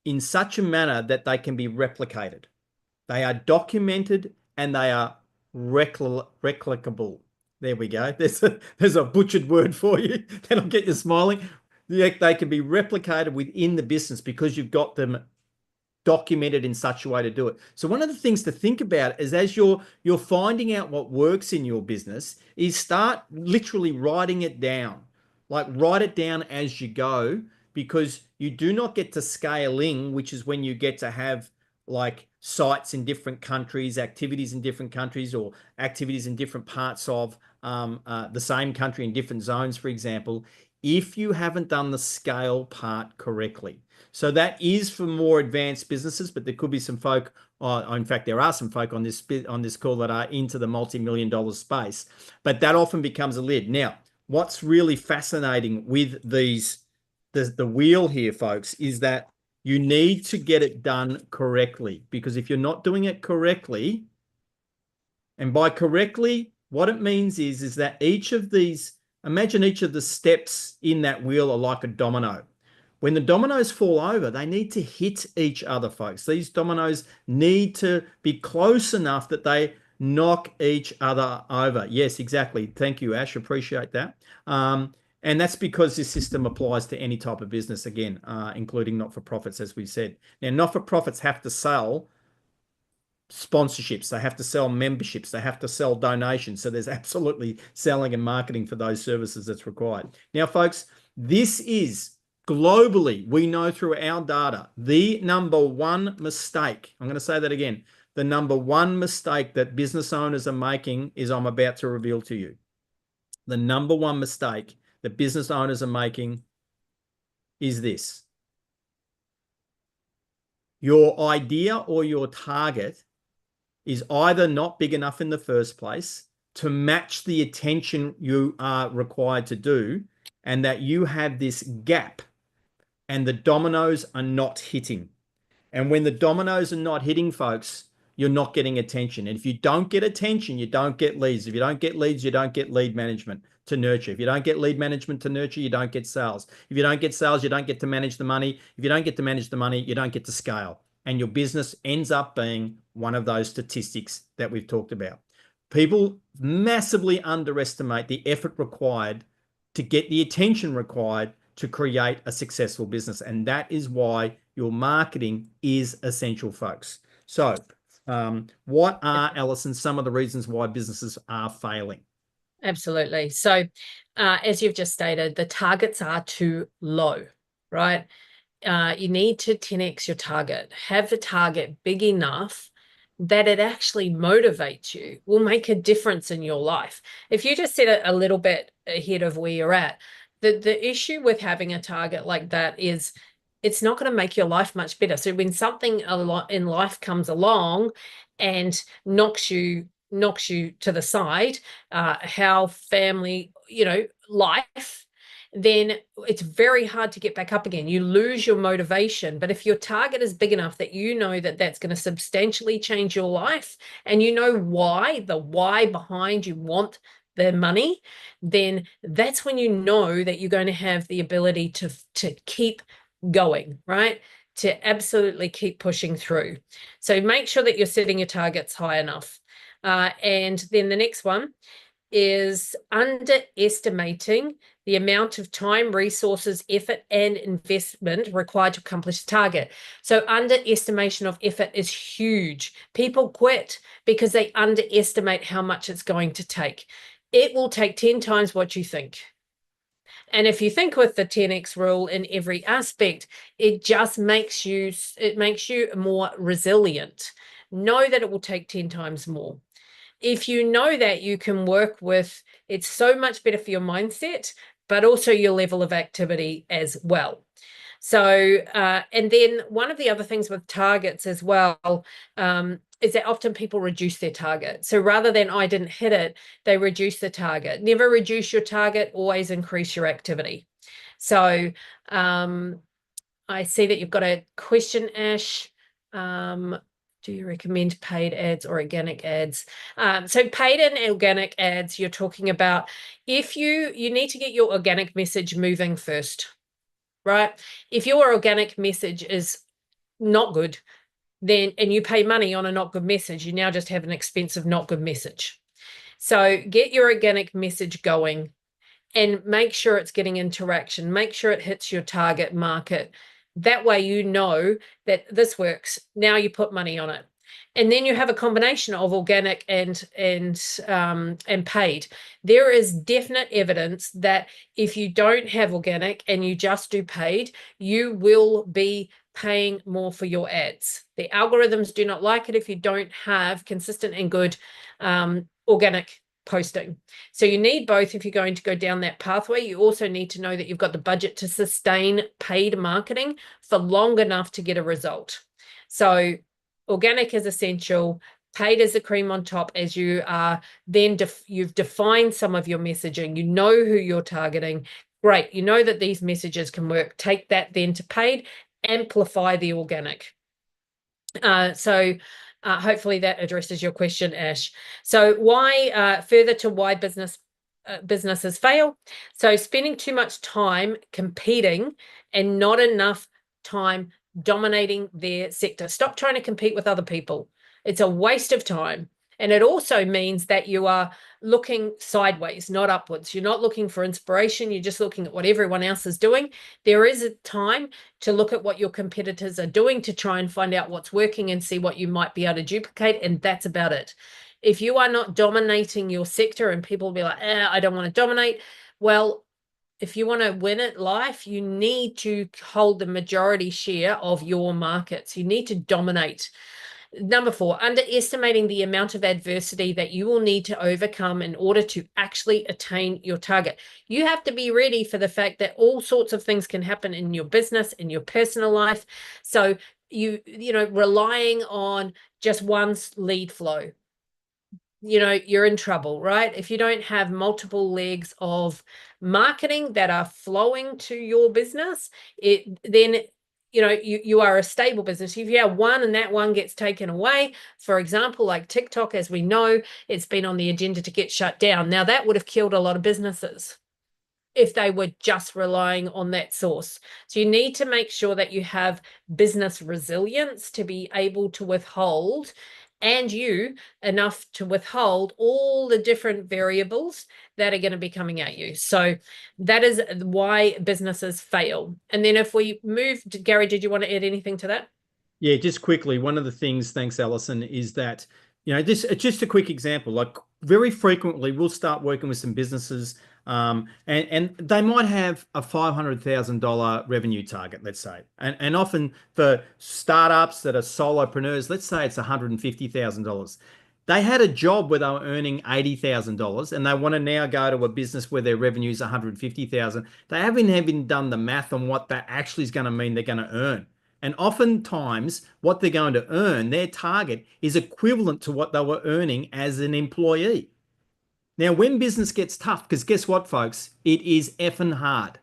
in such a manner that they can be replicated. They are documented and they are replicable. There we go. There's a butchered word for you. That'll get you smiling. They can be replicated within the business because you've got them documented in such a way to do it. So one of the things to think about is, as you're finding out what works in your business, is start literally writing it down. Like, write it down as you go, because you do not get to scaling, which is when you get to have like sites in different countries, activities in different countries, or activities in different parts of the same country in different zones, for example, if you haven't done the scale part correctly. So that is for more advanced businesses, but there could be some folk, in fact, there are some folk on this call that are into the multi-million-dollar space, but that often becomes a lid. Now, what's really fascinating with the wheel here, folks, is that you need to get it done correctly, because if you're not doing it correctly, and by correctly, what it means is that imagine each of the steps in that wheel are like a domino. When the dominoes fall over, they need to hit each other, folks. These dominoes need to be close enough that they knock each other over. Yes, exactly. Thank you, Ash. Appreciate that. And that's because this system applies to any type of business, again, including not-for-profits, as we've said. Now, not-for-profits have to sell sponsorships, they have to sell memberships, they have to sell donations. So there's absolutely selling and marketing for those services that's required. Now, folks, this is globally, we know through our data, the number one mistake. I'm going to say that again. The number one mistake that business owners are making is I'm about to reveal to you. The number one mistake that business owners are making is this. Your idea or your target is either not big enough in the first place to match the attention you are required to do, and that you have this gap and the dominoes are not hitting. And when the dominoes are not hitting, folks, you're not getting attention. And if you don't get attention, you don't get leads. If you don't get leads, you don't get lead management to nurture. If you don't get lead management to nurture, you don't get sales. If you don't get sales, you don't get to manage the money. If you don't get to manage the money, you don't get to scale. And your business ends up being one of those statistics that we've talked about. People massively underestimate the effort required to get the attention required to create a successful business. And that is why your marketing is essential, folks. So, what are, Alison, some of the reasons why businesses are failing? Absolutely. So, as you've just stated, the targets are too low, right? You need to 10x your target. Have the target big enough that it actually motivates you, will make a difference in your life. If you just set it a little bit ahead of where you're at, the issue with having a target like that is it's not going to make your life much better. So when something a lot in life comes along and knocks you to the side, how family, life, then it's very hard to get back up again. You lose your motivation. But if your target is big enough that you know that that's going to substantially change your life, and you know why, the why behind you want the money, then that's when you know that you're going to have the ability to keep going, right? To absolutely keep pushing through. So make sure that you're setting your targets high enough. And then the next one is underestimating the amount of time, resources, effort, and investment required to accomplish the target. So underestimation of effort is huge. People quit because they underestimate how much it's going to take. It will take 10 times what you think. And if you think with the 10x rule in every aspect, it just makes you more resilient. Know that it will take 10 times more. If you know that, you can work with, it's so much better for your mindset, but also your level of activity as well. So, and then one of the other things with targets as well, is that often people reduce their target. So rather than I didn't hit it, they reduce the target. Never reduce your target, always increase your activity. So I see that you've got a question, Ash. Do you recommend paid ads or organic ads? So paid and organic ads, you're talking about if you need to get your organic message moving first, right? If your organic message is not good, then and you pay money on a not good message, you now just have an expensive not good message. So get your organic message going and make sure it's getting interaction. Make sure it hits your target market. That way you know that this works. Now you put money on it. And then you have a combination of organic and paid. There is definite evidence that if you don't have organic and you just do paid, you will be paying more for your ads. The algorithms do not like it if you don't have consistent and good organic posting. So you need both if you're going to go down that pathway. You also need to know that you've got the budget to sustain paid marketing for long enough to get a result. So organic is essential. Paid is the cream on top as you are then you've defined some of your messaging. You know who you're targeting. Great. You know that these messages can work. Take that then to paid. Amplify the organic. Hopefully that addresses your question, Ash. So why, further to why businesses fail. So spending too much time competing and not enough time dominating their sector. Stop trying to compete with other people. It's a waste of time. And it also means that you are looking sideways, not upwards. You're not looking for inspiration. You're just looking at what everyone else is doing. There is a time to look at what your competitors are doing to try and find out what's working and see what you might be able to duplicate. And that's about it. If you are not dominating your sector and people will be like, I don't want to dominate. Well, if you want to win at life, you need to hold the majority share of your markets. You need to dominate. Number 4, underestimating the amount of adversity that you will need to overcome in order to actually attain your target. You have to be ready for the fact that all sorts of things can happen in your business, in your personal life. So relying on just one lead flow, you're in trouble, right? If you don't have multiple legs of marketing that are flowing to your business, then you are a stable business. If you have one and that one gets taken away, for example, like TikTok, as we know, it's been on the agenda to get shut down. Now, that would have killed a lot of businesses if they were just relying on that source. So you need to make sure that you have business resilience to be able to withhold, and you enough to withhold all the different variables that are going to be coming at you. So that is why businesses fail. And then if we move to Gary, did you want to add anything to that? Yeah, just quickly, one of the things, thanks, Alison, is that, just a quick example, like very frequently we'll start working with some businesses, and they might have a $500,000 revenue target, let's say. And often for startups that are solopreneurs, let's say it's $150,000. They had a job where they were earning $80,000 and they want to now go to a business where their revenue is 150,000. They haven't even done the math on what that actually is going to mean they're going to earn. And oftentimes, what they're going to earn, their target, is equivalent to what they were earning as an employee. Now, when business gets tough, because guess what, folks? It is effing hard,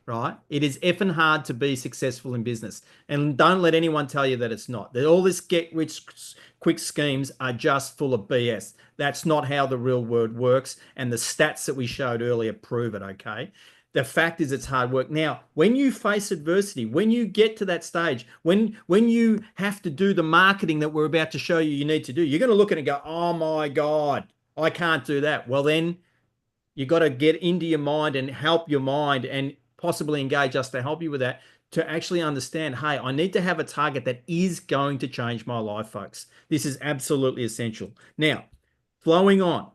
right? It is effing hard to be successful in business. And don't let anyone tell you that it's not. That all this get rich quick schemes are just full of BS. That's not how the real world works. And the stats that we showed earlier prove it, okay? The fact is it's hard work. Now, when you face adversity, when you get to that stage, when you have to do the marketing that we're about to show you need to do, you're going to look at it and go, oh my God, I can't do that. Well, then you got to get into your mind and help your mind and possibly engage us to help you with that, to actually understand, hey, I need to have a target that is going to change my life, folks. This is absolutely essential. Now, flowing on,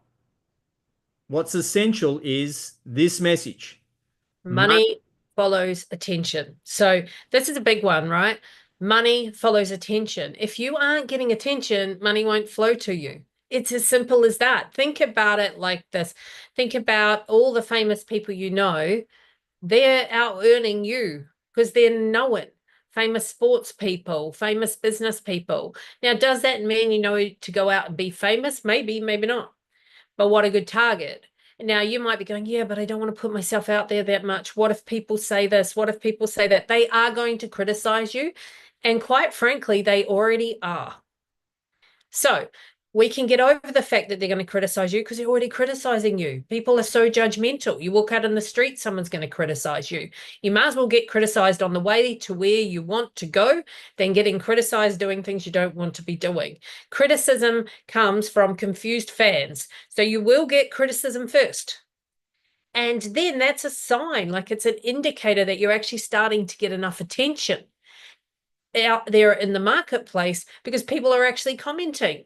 what's essential is this message. Money follows attention. So this is a big one, right? Money follows attention. If you aren't getting attention, money won't flow to you. It's as simple as that. Think about it like this. Think about all the famous people you know. They're out earning you because they're known. Famous sports people, famous business people. Now, does that mean you know to go out and be famous? Maybe, maybe not. But what a good target. Now you might be going, yeah, but I don't want to put myself out there that much. What if people say this? What if people say that? They are going to criticize you. And quite frankly, they already are. So we can get over the fact that they're going to criticize you because they're already criticizing you. People are so judgmental. You walk out in the street, someone's going to criticize you. You might as well get criticized on the way to where you want to go than getting criticized doing things you don't want to be doing. Criticism comes from confused fans. So you will get criticism first. And then that's a sign, like it's an indicator that you're actually starting to get enough attention out there in the marketplace because people are actually commenting.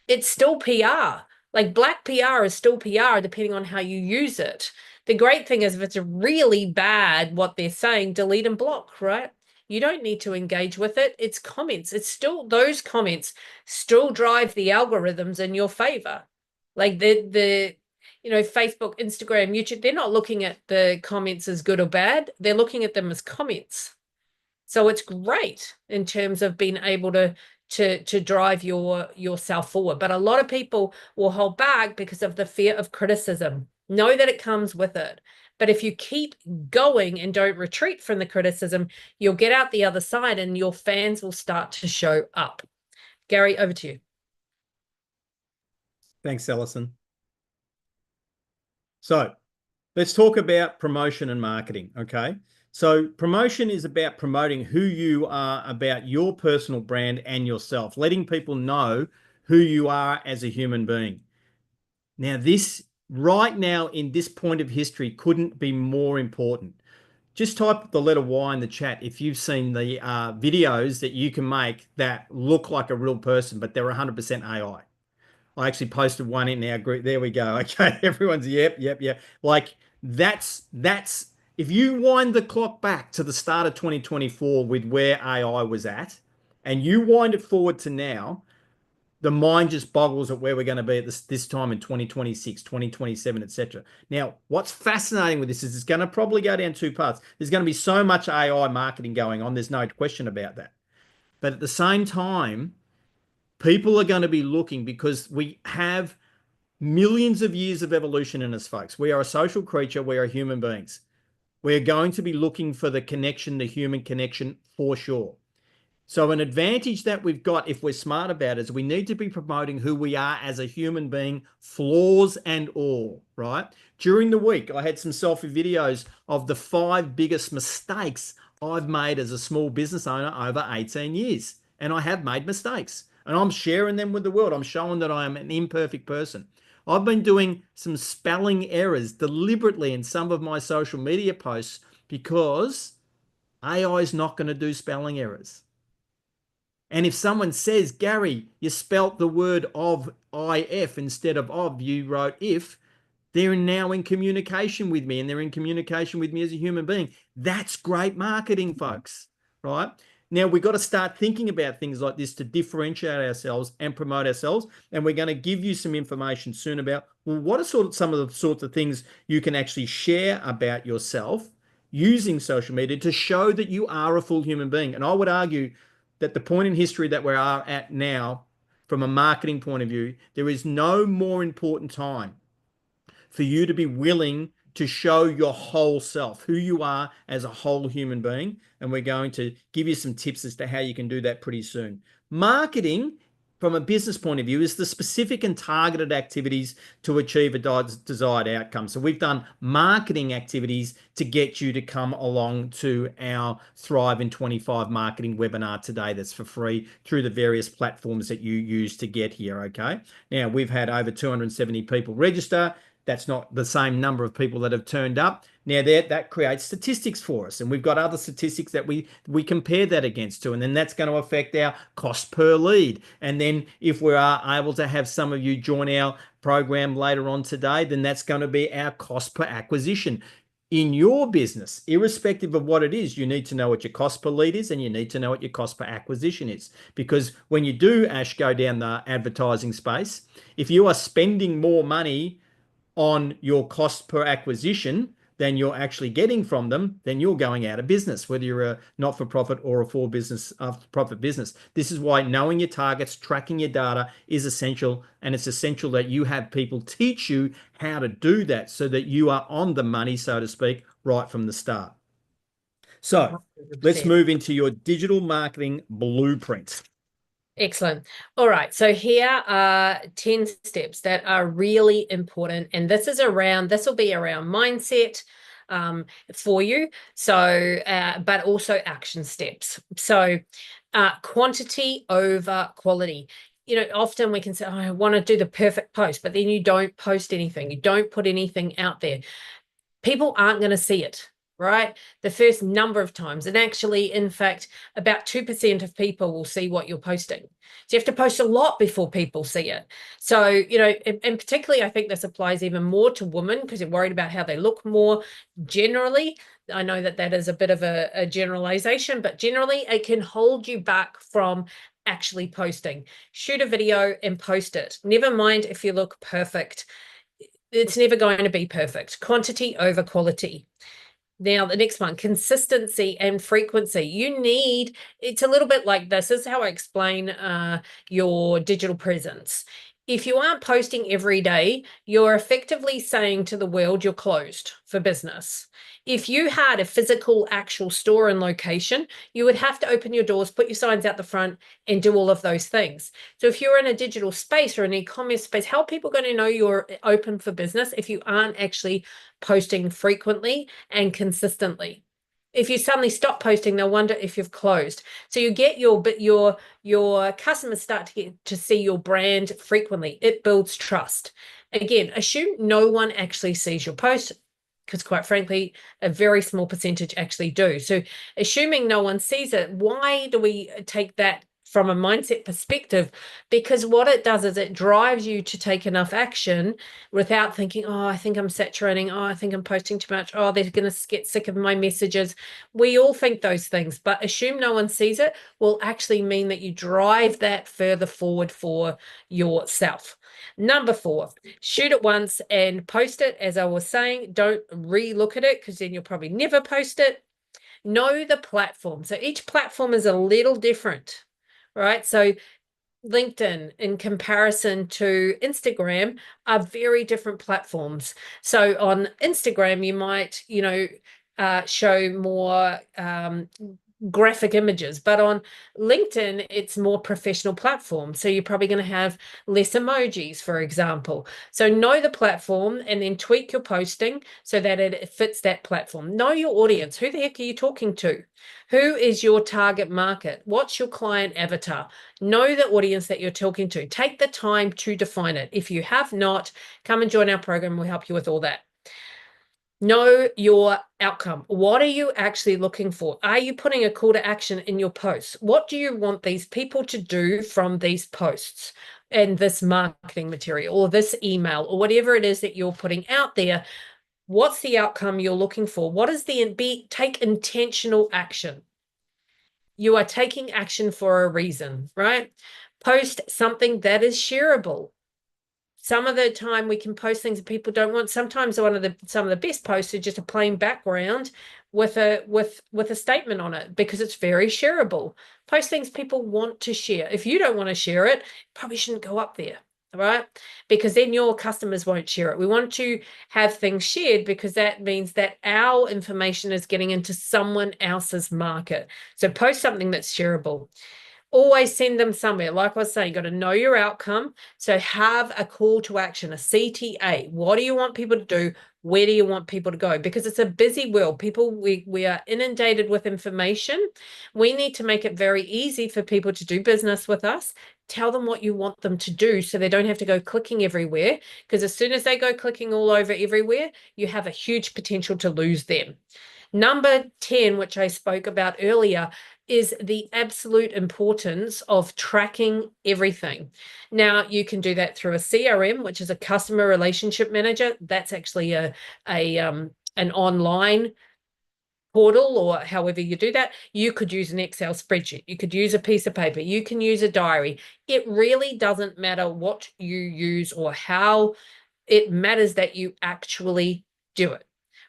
It's still PR. Like black PR is still PR depending on how you use it. The great thing is if it's really bad what they're saying, delete and block, right? You don't need to engage with it. It's comments. It's still those comments still drive the algorithms in your favor. Like the Facebook, Instagram, YouTube, they're not looking at the comments as good or bad. They're looking at them as comments. So it's great in terms of being able to drive yourself forward. But a lot of people will hold back because of the fear of criticism. Know that it comes with it. But if you keep going and don't retreat from the criticism, you'll get out the other side and your fans will start to show up. Gary, over to you. Thanks, Alison. So let's talk about promotion and marketing, okay? So promotion is about promoting who you are, about your personal brand and yourself, letting people know who you are as a human being. Now, this right now in this point of history couldn't be more important. Just type the letter Y in the chat if you've seen the videos that you can make that look like a real person, but they're 100% AI. I actually posted one in our group. There we go. Okay, everyone's yep. Like that's if you wind the clock back to the start of 2024 with where AI was at, and you wind it forward to now, the mind just boggles at where we're going to be at this time in 2026, 2027, etc. Now, what's fascinating with this is it's going to probably go down two paths. There's going to be so much AI marketing going on. There's no question about that. But at the same time, people are going to be looking because we have millions of years of evolution in us, folks. We are a social creature. We are human beings. We're going to be looking for the connection, the human connection for sure. So an advantage that we've got if we're smart about it is we need to be promoting who we are as a human being, flaws and all, right? During the week, I had some selfie videos of the 5 biggest mistakes I've made as a small business owner over 18 years. And I have made mistakes. And I'm sharing them with the world. I'm showing that I am an imperfect person. I've been doing some spelling errors deliberately in some of my social media posts because AI is not going to do spelling errors. And if someone says, Gary, you spelt the word of if instead of, you wrote if, they're now in communication with me and they're in communication with me as a human being. That's great marketing, folks, right? Now we've got to start thinking about things like this to differentiate ourselves and promote ourselves. And we're going to give you some information soon about, well, what are some of the sorts of things you can actually share about yourself using social media to show that you are a full human being. And I would argue that the point in history that we are at now, from a marketing point of view, there is no more important time for you to be willing to show your whole self, who you are as a whole human being. And we're going to give you some tips as to how you can do that pretty soon. Marketing, from a business point of view, is the specific and targeted activities to achieve a desired outcome. So we've done marketing activities to get you to come along to our Thrive in 25 marketing webinar today. That's for free through the various platforms that you use to get here. Okay. Now we've had over 270 people register. That's not the same number of people that have turned up. Now that creates statistics for us, and we've got other statistics that we compare that against too, and then that's going to affect our cost per lead. And then if we are able to have some of you join our program later on today, then that's going to be our cost per acquisition. In your business, irrespective of what it is, you need to know what your cost per lead is and you need to know what your cost per acquisition is. Because when you do, Ash, go down the advertising space, if you are spending more money on your cost per acquisition than you're actually getting from them, then you're going out of business, whether you're a not-for-profit or a for-profit business. This is why knowing your targets, tracking your data is essential, and it's essential that you have people teach you how to do that so that you are on the money, so to speak, right from the start. So let's 100%. move into your digital marketing blueprint. Excellent. All right. So here are 10 steps that are really important. And this will be around mindset for you. So, but also action steps. So quantity over quality. Often we can say, oh, I want to do the perfect post, but then you don't post anything. You don't put anything out there. People aren't going to see it, right? The first number of times. And actually, in fact, about 2% of people will see what you're posting. So you have to post a lot before people see it. So, and particularly, I think this applies even more to women because you're worried about how they look more generally. I know that is a bit of a generalization, but generally it can hold you back from actually posting. Shoot a video and post it. Never mind if you look perfect. It's never going to be perfect. Quantity over quality. Now, the next one, consistency and frequency. It's a little bit like this. This is how I explain your digital presence. If you aren't posting every day, you're effectively saying to the world you're closed for business. If you had a physical, actual store and location, you would have to open your doors, put your signs out the front, and do all of those things. So if you're in a digital space or an e-commerce space, how are people going to know you're open for business if you aren't actually posting frequently and consistently? If you suddenly stop posting, they'll wonder if you've closed. So you get your customers start to get to see your brand frequently. It builds trust. Again, assume no one actually sees your post, because quite frankly, a very small percentage actually do. So assuming no one sees it, why do we take that from a mindset perspective? Because what it does is it drives you to take enough action without thinking, oh, I think I'm saturating. Oh, I think I'm posting too much. Oh, they're going to get sick of my messages. We all think those things, but assume no one sees it will actually mean that you drive that further forward for yourself. Number 4, shoot it once and post it. As I was saying, don't re-look at it because then you'll probably never post it. Know the platform. So each platform is a little different, right? So LinkedIn in comparison to Instagram are very different platforms. So on Instagram, you might, show more graphic images, but on LinkedIn, it's more professional platform. So you're probably going to have less emojis, for example. So know the platform and then tweak your posting so that it fits that platform. Know your audience. Who the heck are you talking to? Who is your target market? What's your client avatar? Know the audience that you're talking to. Take the time to define it. If you have not, come and join our program. We'll help you with all that. Know your outcome. What are you actually looking for? Are you putting a call to action in your posts? What do you want these people to do from these posts and this marketing material or this email or whatever it is that you're putting out there? What's the outcome you're looking for? What is take intentional action? You are taking action for a reason, right? Post something that is shareable. Some of the time we can post things that people don't want. Sometimes some of the best posts are just a plain background with a statement on it because it's very shareable. Post things people want to share. If you don't want to share it, probably shouldn't go up there, right? Because then your customers won't share it. We want to have things shared because that means that our information is getting into someone else's market. So post something that's shareable. Always send them somewhere. Like I was saying, you got to know your outcome. So have a call to action, a CTA. What do you want people to do? Where do you want people to go? Because it's a busy world. We are inundated with information. We need to make it very easy for people to do business with us. Tell them what you want them to do so they don't have to go clicking everywhere. Because as soon as they go clicking all over everywhere, you have a huge potential to lose them. Number 10, which I spoke about earlier, is the absolute importance of tracking everything. Now, you can do that through a CRM, which is a customer relationship manager. That's actually an online portal, or however you do that. You could use an Excel spreadsheet. You could use a piece of paper. You can use a diary. It really doesn't matter what you use or how. It matters that you actually do it,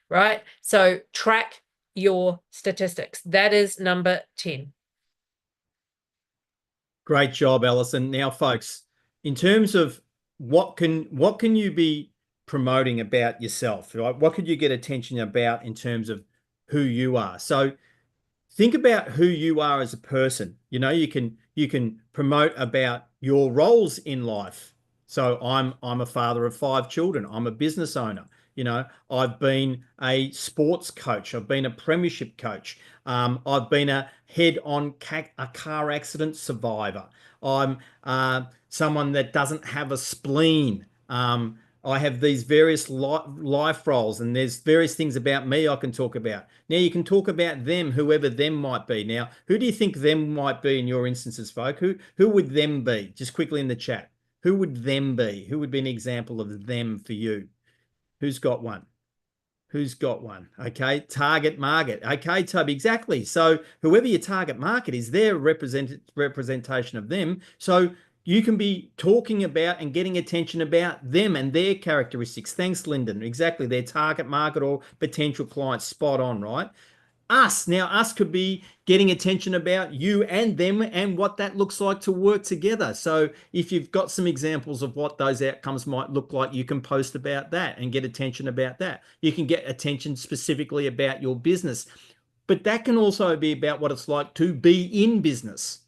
right? So track your statistics. That is number 10. Great job, Alison. Now, folks, in terms of what can you be promoting about yourself, right? What could you get attention about in terms of who you are? So think about who you are as a person. You know, you can promote about your roles in life. So I'm a father of 5 children. I'm a business owner. You know, I've been a sports coach. I've been a premiership coach. I've been a head-on a car accident survivor. I'm someone that doesn't have a spleen. I have these various life roles, and there's various things about me I can talk about. Now, you can talk about them, whoever them might be. Now, who do you think them might be in your instances, folk? Who would them be? Just quickly in the chat. Who would them be? Who would be an example of them for you? Who's got one? Who's got one? Okay, target market. Okay, Toby, exactly. So whoever your target market is, their representation of them. So you can be talking about and getting attention about them and their characteristics. Thanks, Lyndon. Exactly, their target market or potential clients. Spot on, right? Us could be getting attention about you and them and what that looks like to work together. So if you've got some examples of what those outcomes might look like, you can post about that and get attention about that. You can get attention specifically about your business, but that can also be about what it's like to be in business.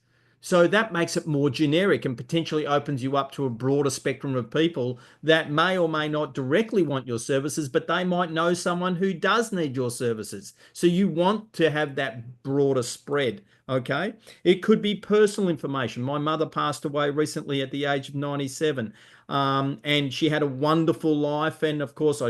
So that makes it more generic and potentially opens you up to a broader spectrum of people that may or may not directly want your services, but they might know someone who does need your services. So you want to have that broader spread. Okay. It could be personal information. My mother passed away recently at the age of 97. And she had a wonderful life, and of course, I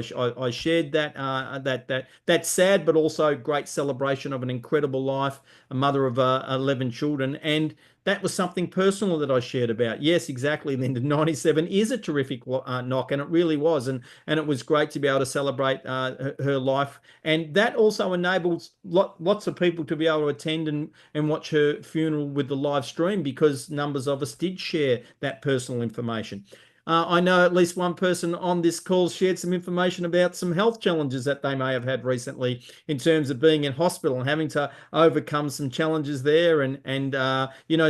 shared that sad but also great celebration of an incredible life, a mother of 11 children, and that was something personal that I shared about. Yes, exactly, Linda. 97 is a terrific knock, and it really was, and it was great to be able to celebrate her life, and that also enables lots of people to be able to attend and watch her funeral with the live stream because numbers of us did share that personal information. I know at least one person on this call shared some information about some health challenges that they may have had recently in terms of being in hospital and having to overcome some challenges there and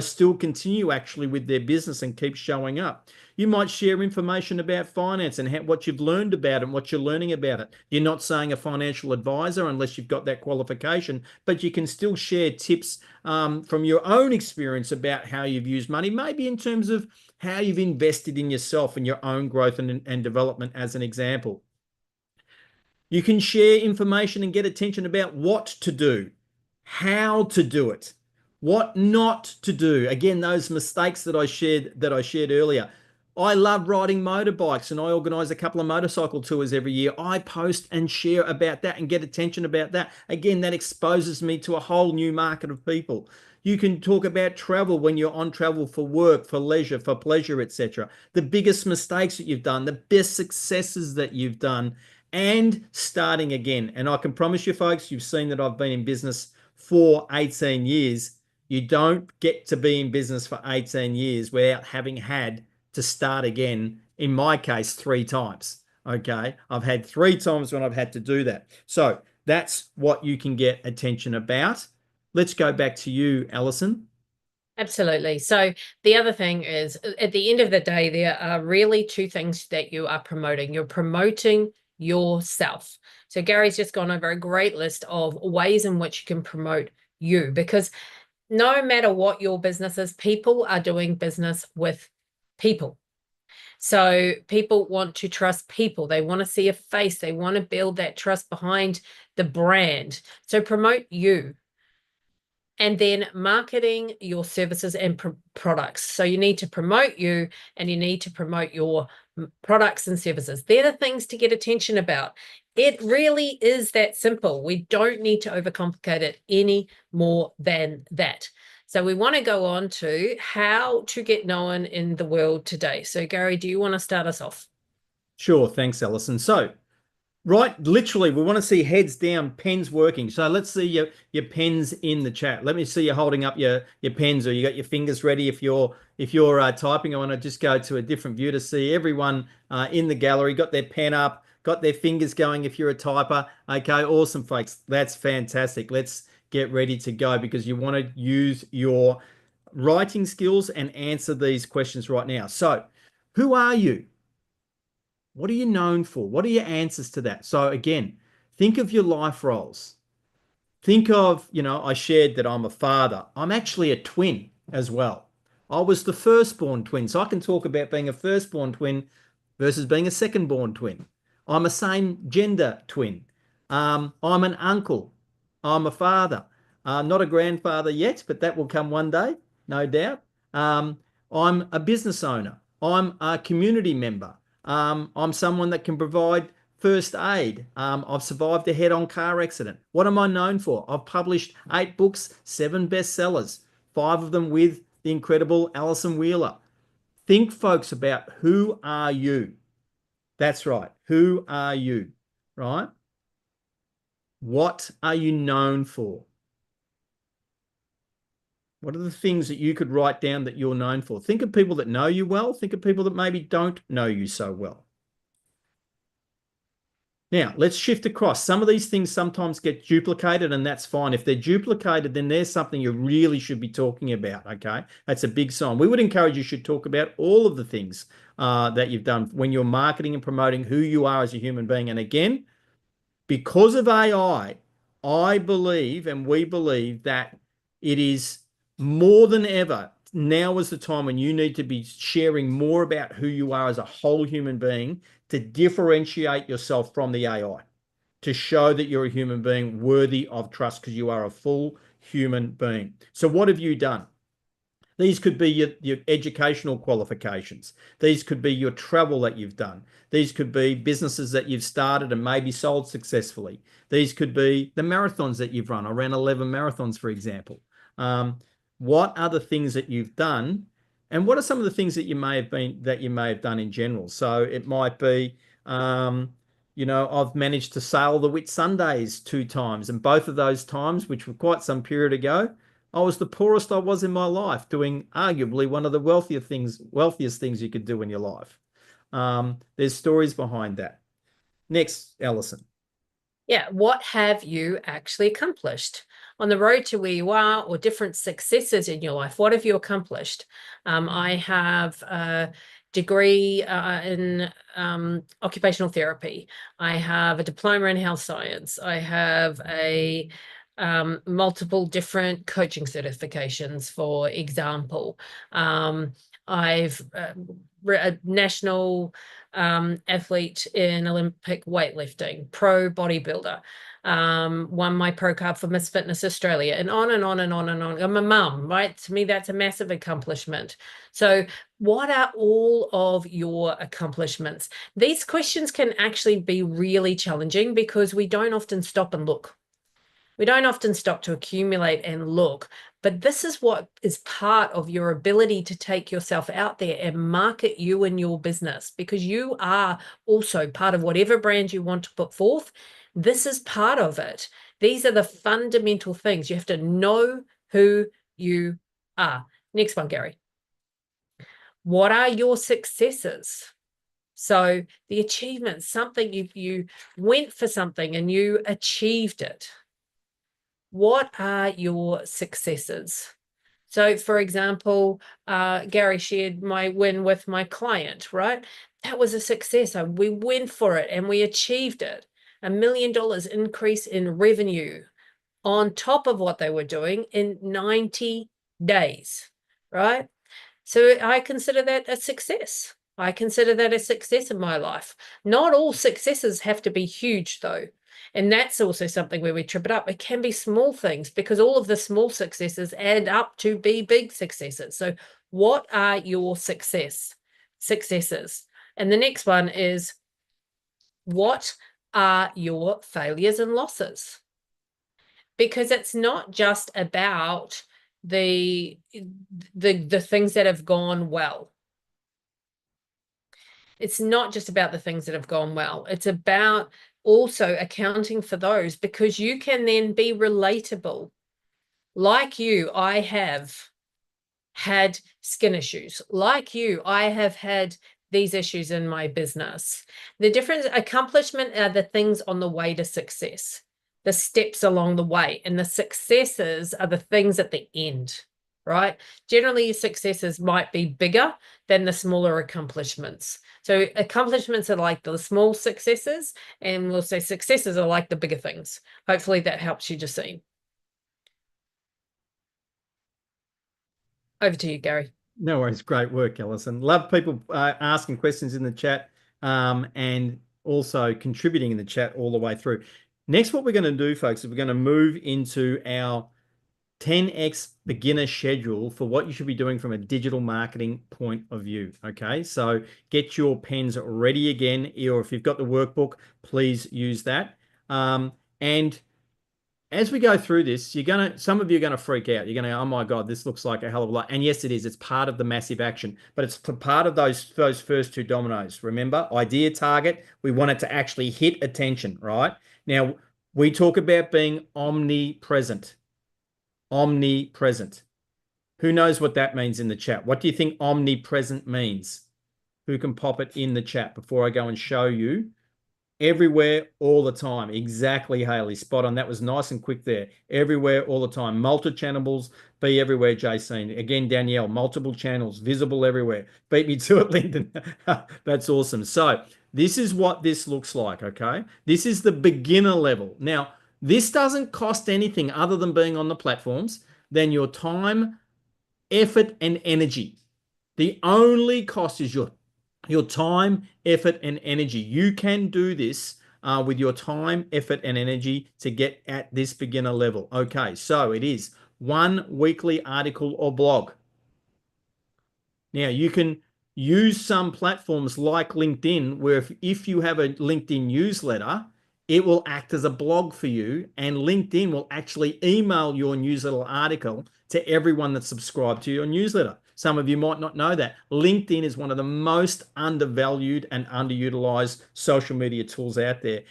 still continue actually with their business and keep showing up. You might share information about finance and what you've learned about it and what you're learning about it. You're not saying a financial advisor unless you've got that qualification, but you can still share tips from your own experience about how you've used money, maybe in terms of how you've invested in yourself and your own growth and development, as an example. You can share information and get attention about what to do, how to do it, what not to do. Again, those mistakes that I shared earlier. I love riding motorbikes and I organize a couple of motorcycle tours every year. I post and share about that and get attention about that. Again, that exposes me to a whole new market of people. You can talk about travel when you're on travel for work, for leisure, for pleasure, etc. The biggest mistakes that you've done, the best successes that you've done, and starting again. And I can promise you, folks, you've seen that I've been in business for 18 years. You don't get to be in business for 18 years without having had to start again, in my case, 3 times. Okay. I've had 3 times when I've had to do that. So that's what you can get attention about. Let's go back to you, Alison. Absolutely. So the other thing is, at the end of the day, there are really 2 things that you are promoting. You're promoting yourself. So Gary's just gone over a great list of ways in which you can promote you, because no matter what your business is, people are doing business with people. So people want to trust people. They want to see a face. They want to build that trust behind the brand. So promote you. And then marketing your services and products. So you need to promote you and you need to promote your products and services. They're the things to get attention about. It really is that simple. We don't need to overcomplicate it any more than that. So we want to go on to how to get known in the world today. So Gary, do you want to start us off? Sure. Thanks, Alison. So, right, literally, we want to see heads down, pens working. So let's see your pens in the chat. Let me see you holding up your pens, or you got your fingers ready. If you're typing, I want to just go to a different view to see everyone in the gallery got their pen up, got their fingers going. If you're a typer, okay, awesome, folks. That's fantastic. Let's get ready to go, because you want to use your writing skills and answer these questions right now. So, who are you? What are you known for? What are your answers to that? So again, think of your life roles. Think of, I shared that I'm a father. I'm actually a twin as well. I was the firstborn twin. So I can talk about being a firstborn twin versus being a secondborn twin. I'm a same gender twin. I'm an uncle. I'm a father. Not a grandfather yet, but that will come one day, no doubt. I'm a business owner. I'm a community member. I'm someone that can provide first aid. I've survived a head-on car accident. What am I known for? I've published 8 books, 7 bestsellers, 5 of them with the incredible Alison Wheeler. Think, folks, about who are you? That's right. Who are you? Right? What are you known for? What are the things that you could write down that you're known for? Think of people that know you well. Think of people that maybe don't know you so well. Now, let's shift across. Some of these things sometimes get duplicated, and that's fine. If they're duplicated, then there's something you really should be talking about, okay? That's a big sign. We would encourage you should talk about all of the things that you've done when you're marketing and promoting who you are as a human being. And again, because of AI, I believe, and we believe, that it is more than ever, now is the time when you need to be sharing more about who you are as a whole human being to differentiate yourself from the AI, to show that you're a human being worthy of trust, because you are a full human being. So what have you done? These could be your educational qualifications. These could be your travel that you've done. These could be businesses that you've started and maybe sold successfully. These could be the marathons that you've run. I ran 11 marathons, for example. What are the things that you've done, and what are some of the things that you may have done in general? So it might be, I've managed to sail the Whitsundays 2 times, and both of those times, which were quite some period ago, I was the poorest I was in my life, doing arguably one of the wealthiest things you could do in your life. There's stories behind that. Next, Alison. Yeah, what have you actually accomplished on the road to where you are, or different successes in your life? What have you accomplished? I have degree in occupational therapy. I have a diploma in health science. I have a multiple different coaching certifications, for example. I've a national athlete in Olympic weightlifting, pro bodybuilder, won my pro card for Miss Fitness Australia, and on and on and on and on. I'm a mum, right? To me, that's a massive accomplishment. So what are all of your accomplishments? These questions can actually be really challenging because we don't often stop and look. We don't often stop to accumulate and look, but this is what is part of your ability to take yourself out there and market you and your business, because you are also part of whatever brand you want to put forth. This is part of it. These are the fundamental things. You have to know who you are. Next one, Gary. What are your successes? So the achievements, something you went for something and you achieved it. What are your successes? So, for example, Gary shared my win with my client, right? That was a success. We went for it and we achieved it. $1 million increase in revenue on top of what they were doing in 90 days, right? So I consider that a success. I consider that a success in my life. Not all successes have to be huge, though. And that's also something where we trip it up. It can be small things, because all of the small successes add up to be big successes. So what are your successes? And the next one is, what are your failures and losses? Because it's not just about the things that have gone well. It's not just about the things that have gone well. It's about also accounting for those, because you can then be relatable. Like you, I have had skin issues. Like you, I have had these issues in my business. The different accomplishment are the things on the way to success, the steps along the way, and the successes are the things at the end, right? Generally, successes might be bigger than the smaller accomplishments. So accomplishments are like the small successes, and we'll say successes are like the bigger things. Hopefully that helps you to see. Over to you, Gary. No worries. Great work, Alison. Love people asking questions in the chat and also contributing in the chat all the way through. Next, what we're going to do, folks, is we're going to move into our 10x beginner schedule for what you should be doing from a digital marketing point of view. Okay, so get your pens ready again, or if you've got the workbook, please use that. And as we go through this, some of you are gonna freak out. You're gonna, oh my God, this looks like a hell of a lot. And yes, it is. It's part of the massive action, but it's part of those first two dominoes. Remember, idea, target. We want it to actually hit attention, right? Now, we talk about being omnipresent. Omnipresent. Who knows what that means in the chat? What do you think omnipresent means? Who can pop it in the chat before I go and show you? Everywhere, all the time. Exactly, Haley. Spot on. That was nice and quick there. Everywhere, all the time. Multi-channels, be everywhere, Jason. Again, Danielle, multiple channels, visible everywhere. Beat me to it, Lyndon. That's awesome. So this is what this looks like, okay? This is the beginner level. Now, this doesn't cost anything other than being on the platforms than your time, effort, and energy. The only cost is your time, effort, and energy. You can do this with your time, effort, and energy to get at this beginner level. Okay, so it is one weekly article or blog. Now, you can use some platforms like LinkedIn, where if you have a LinkedIn newsletter, it will act as a blog for you, and LinkedIn will actually email your newsletter article to everyone that's subscribed to your newsletter. Some of you might not know that. LinkedIn is one of the most undervalued and underutilized social media tools out there.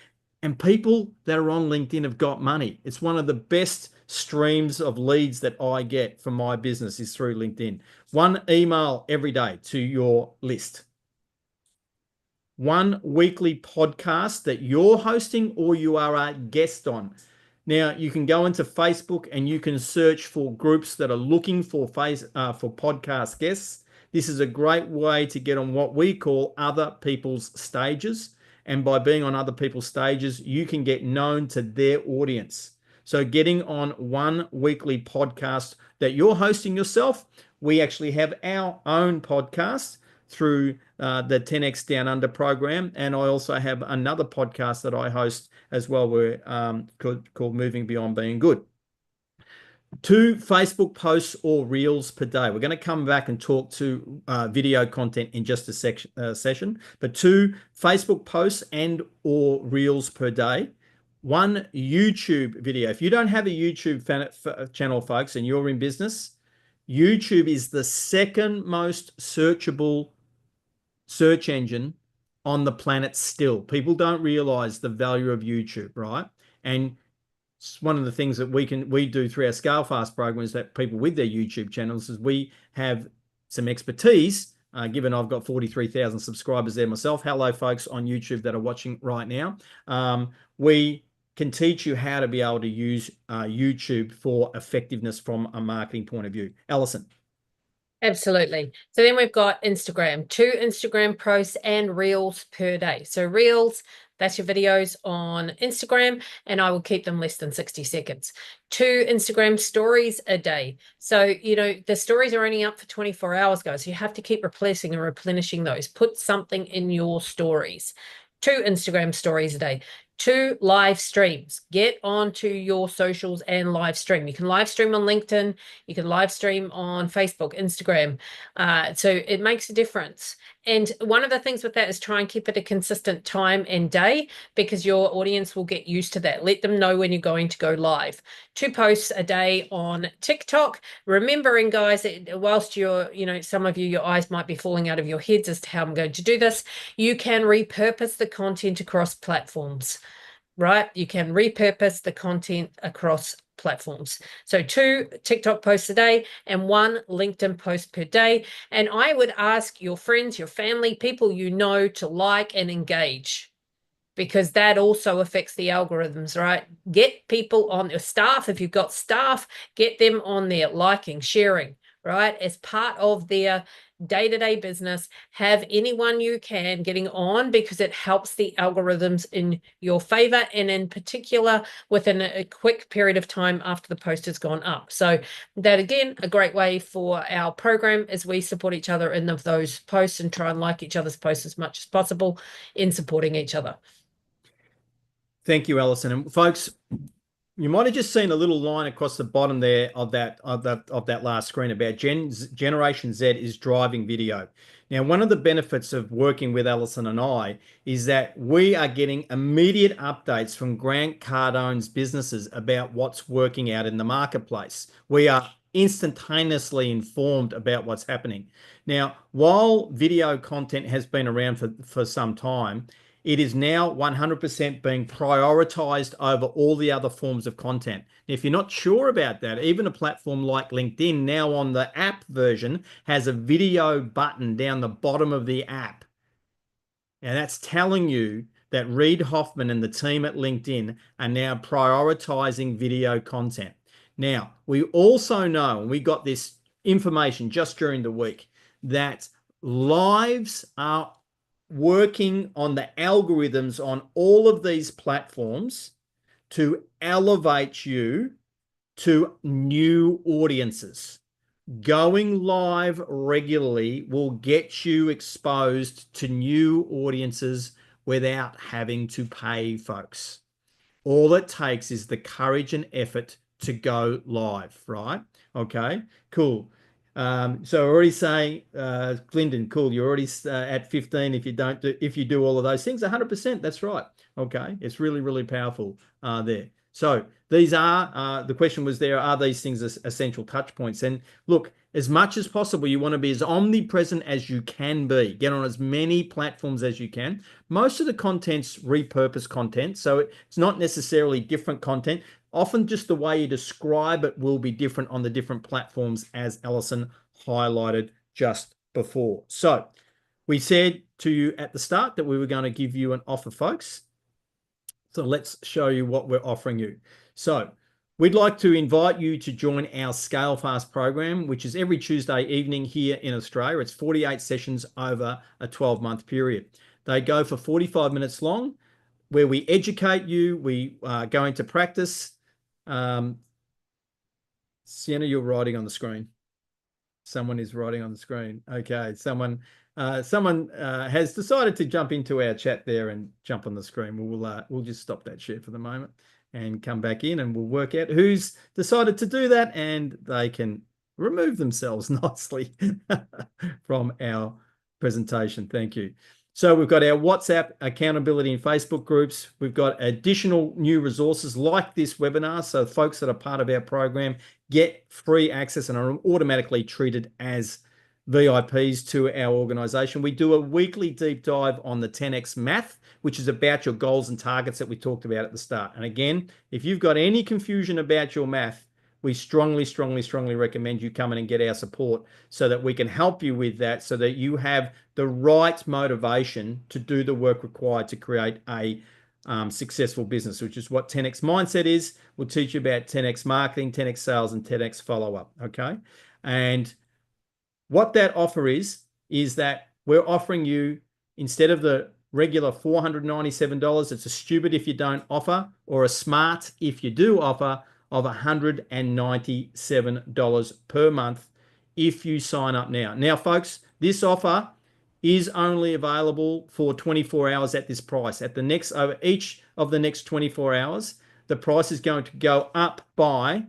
And people that are on LinkedIn have got money. It's one of the best streams of leads that I get from my business is through LinkedIn. One email every day to your list. One weekly podcast that you're hosting or you are a guest on. Now, you can go into Facebook and you can search for groups that are looking for podcast guests. This is a great way to get on what we call other people's stages. And by being on other people's stages, you can get known to their audience. So getting on one weekly podcast that you're hosting yourself, we actually have our own podcast through the 10X Down Under program. And I also have another podcast that I host as well, where called Moving Beyond Being Good. 2 Facebook posts or reels per day. We're going to come back and talk to video content in just a session, but 2 Facebook posts and or reels per day. 1 YouTube video. If you don't have a YouTube channel, folks, and you're in business, YouTube is the second most searchable search engine on the planet still. People don't realize the value of YouTube, right? And it's one of the things that we do through our ScaleFast program is that people with their YouTube channels is we have some expertise, given I've got 43,000 subscribers there myself. Hello, folks on YouTube that are watching right now. We can teach you how to be able to use YouTube for effectiveness from a marketing point of view. Alison. Absolutely. So then we've got Instagram, 2 Instagram posts and reels per day. So reels, that's your videos on Instagram, and I will keep them less than 60 seconds. 2 Instagram stories a day. So, the stories are only up for 24 hours, guys. You have to keep replacing and replenishing those. Put something in your stories. 2 Instagram stories a day. 2 live streams. Get onto your socials and live stream. You can live stream on LinkedIn. You can live stream on Facebook, Instagram. So it makes a difference. And one of the things with that is try and keep it a consistent time and day, because your audience will get used to that. Let them know when you're going to go live. 2 posts a day on TikTok. Remembering, guys, that whilst you're, some of you, your eyes might be falling out of your heads as to how I'm going to do this, you can repurpose the content across platforms, right? You can repurpose the content across platforms. So 2 TikTok posts a day and 1 LinkedIn post per day. And I would ask your friends, your family, people you know to like and engage, because that also affects the algorithms, right? Get people on your staff. If you've got staff, get them on there, liking, sharing, right? As part of their day-to-day business, have anyone you can getting on, because it helps the algorithms in your favor, and in particular within a quick period of time after the post has gone up. So that, again, a great way for our program is we support each other in those posts and try and like each other's posts as much as possible in supporting each other. Thank you, Alison. And folks, you might have just seen a little line across the bottom there of that last screen about Generation Z is driving video. Now, one of the benefits of working with Alison and I is that we are getting immediate updates from Grant Cardone's businesses about what's working out in the marketplace. We are instantaneously informed about what's happening. Now, while video content has been around for some time, it is now 100% being prioritized over all the other forms of content. If you're not sure about that, even a platform like LinkedIn now on the app version has a video button down the bottom of the app. And that's telling you that Reid Hoffman and the team at LinkedIn are now prioritizing video content. Now, we also know, and we got this information just during the week, that lives are working on the algorithms on all of these platforms to elevate you to new audiences. Going live regularly will get you exposed to new audiences without having to pay, folks. All it takes is the courage and effort to go live, right? Okay, cool. So already saying, Clinton, cool, you're already at 15 if you do all of those things. 100%, that's right. Okay, it's really, really powerful there. So these are, the question was there, are these things essential touch points? And look, as much as possible, you want to be as omnipresent as you can be. Get on as many platforms as you can. Most of the content's repurposed content, so it's not necessarily different content. Often just the way you describe it will be different on the different platforms, as Alison highlighted just before. So we said to you at the start that we were going to give you an offer, folks. So let's show you what we're offering you. So We'd like to invite you to join our ScaleFast program, which is every Tuesday evening here in Australia. It's 48 sessions over a 12-month period. They go for 45 minutes long, where we educate you, we go into practice. Sienna, you're writing on the screen. Someone is writing on the screen. Okay, someone has decided to jump into our chat there and jump on the screen. We'll just stop that share for the moment and come back in, and we'll work out who's decided to do that, and they can remove themselves nicely from our presentation. Thank you. So we've got our WhatsApp accountability and Facebook groups. We've got additional new resources like this webinar. So folks that are part of our program get free access and are automatically treated as VIPs to our organization. We do a weekly deep dive on the 10x math, which is about your goals and targets that we talked about at the start. And again, if you've got any confusion about your math, we strongly, strongly, strongly recommend you come in and get our support so that we can help you with that, so that you have the right motivation to do the work required to create a successful business, which is what 10x mindset is. We'll teach you about 10x marketing, 10x sales, and 10x follow-up. Okay. And what that offer is that we're offering you, instead of the regular $497, it's a stupid if you don't offer, or a smart if you do offer, of $197 per month if you sign up now. Now, folks, this offer is only available for 24 hours at this price. At the next, over each of the next 24 hours, the price is going to go up by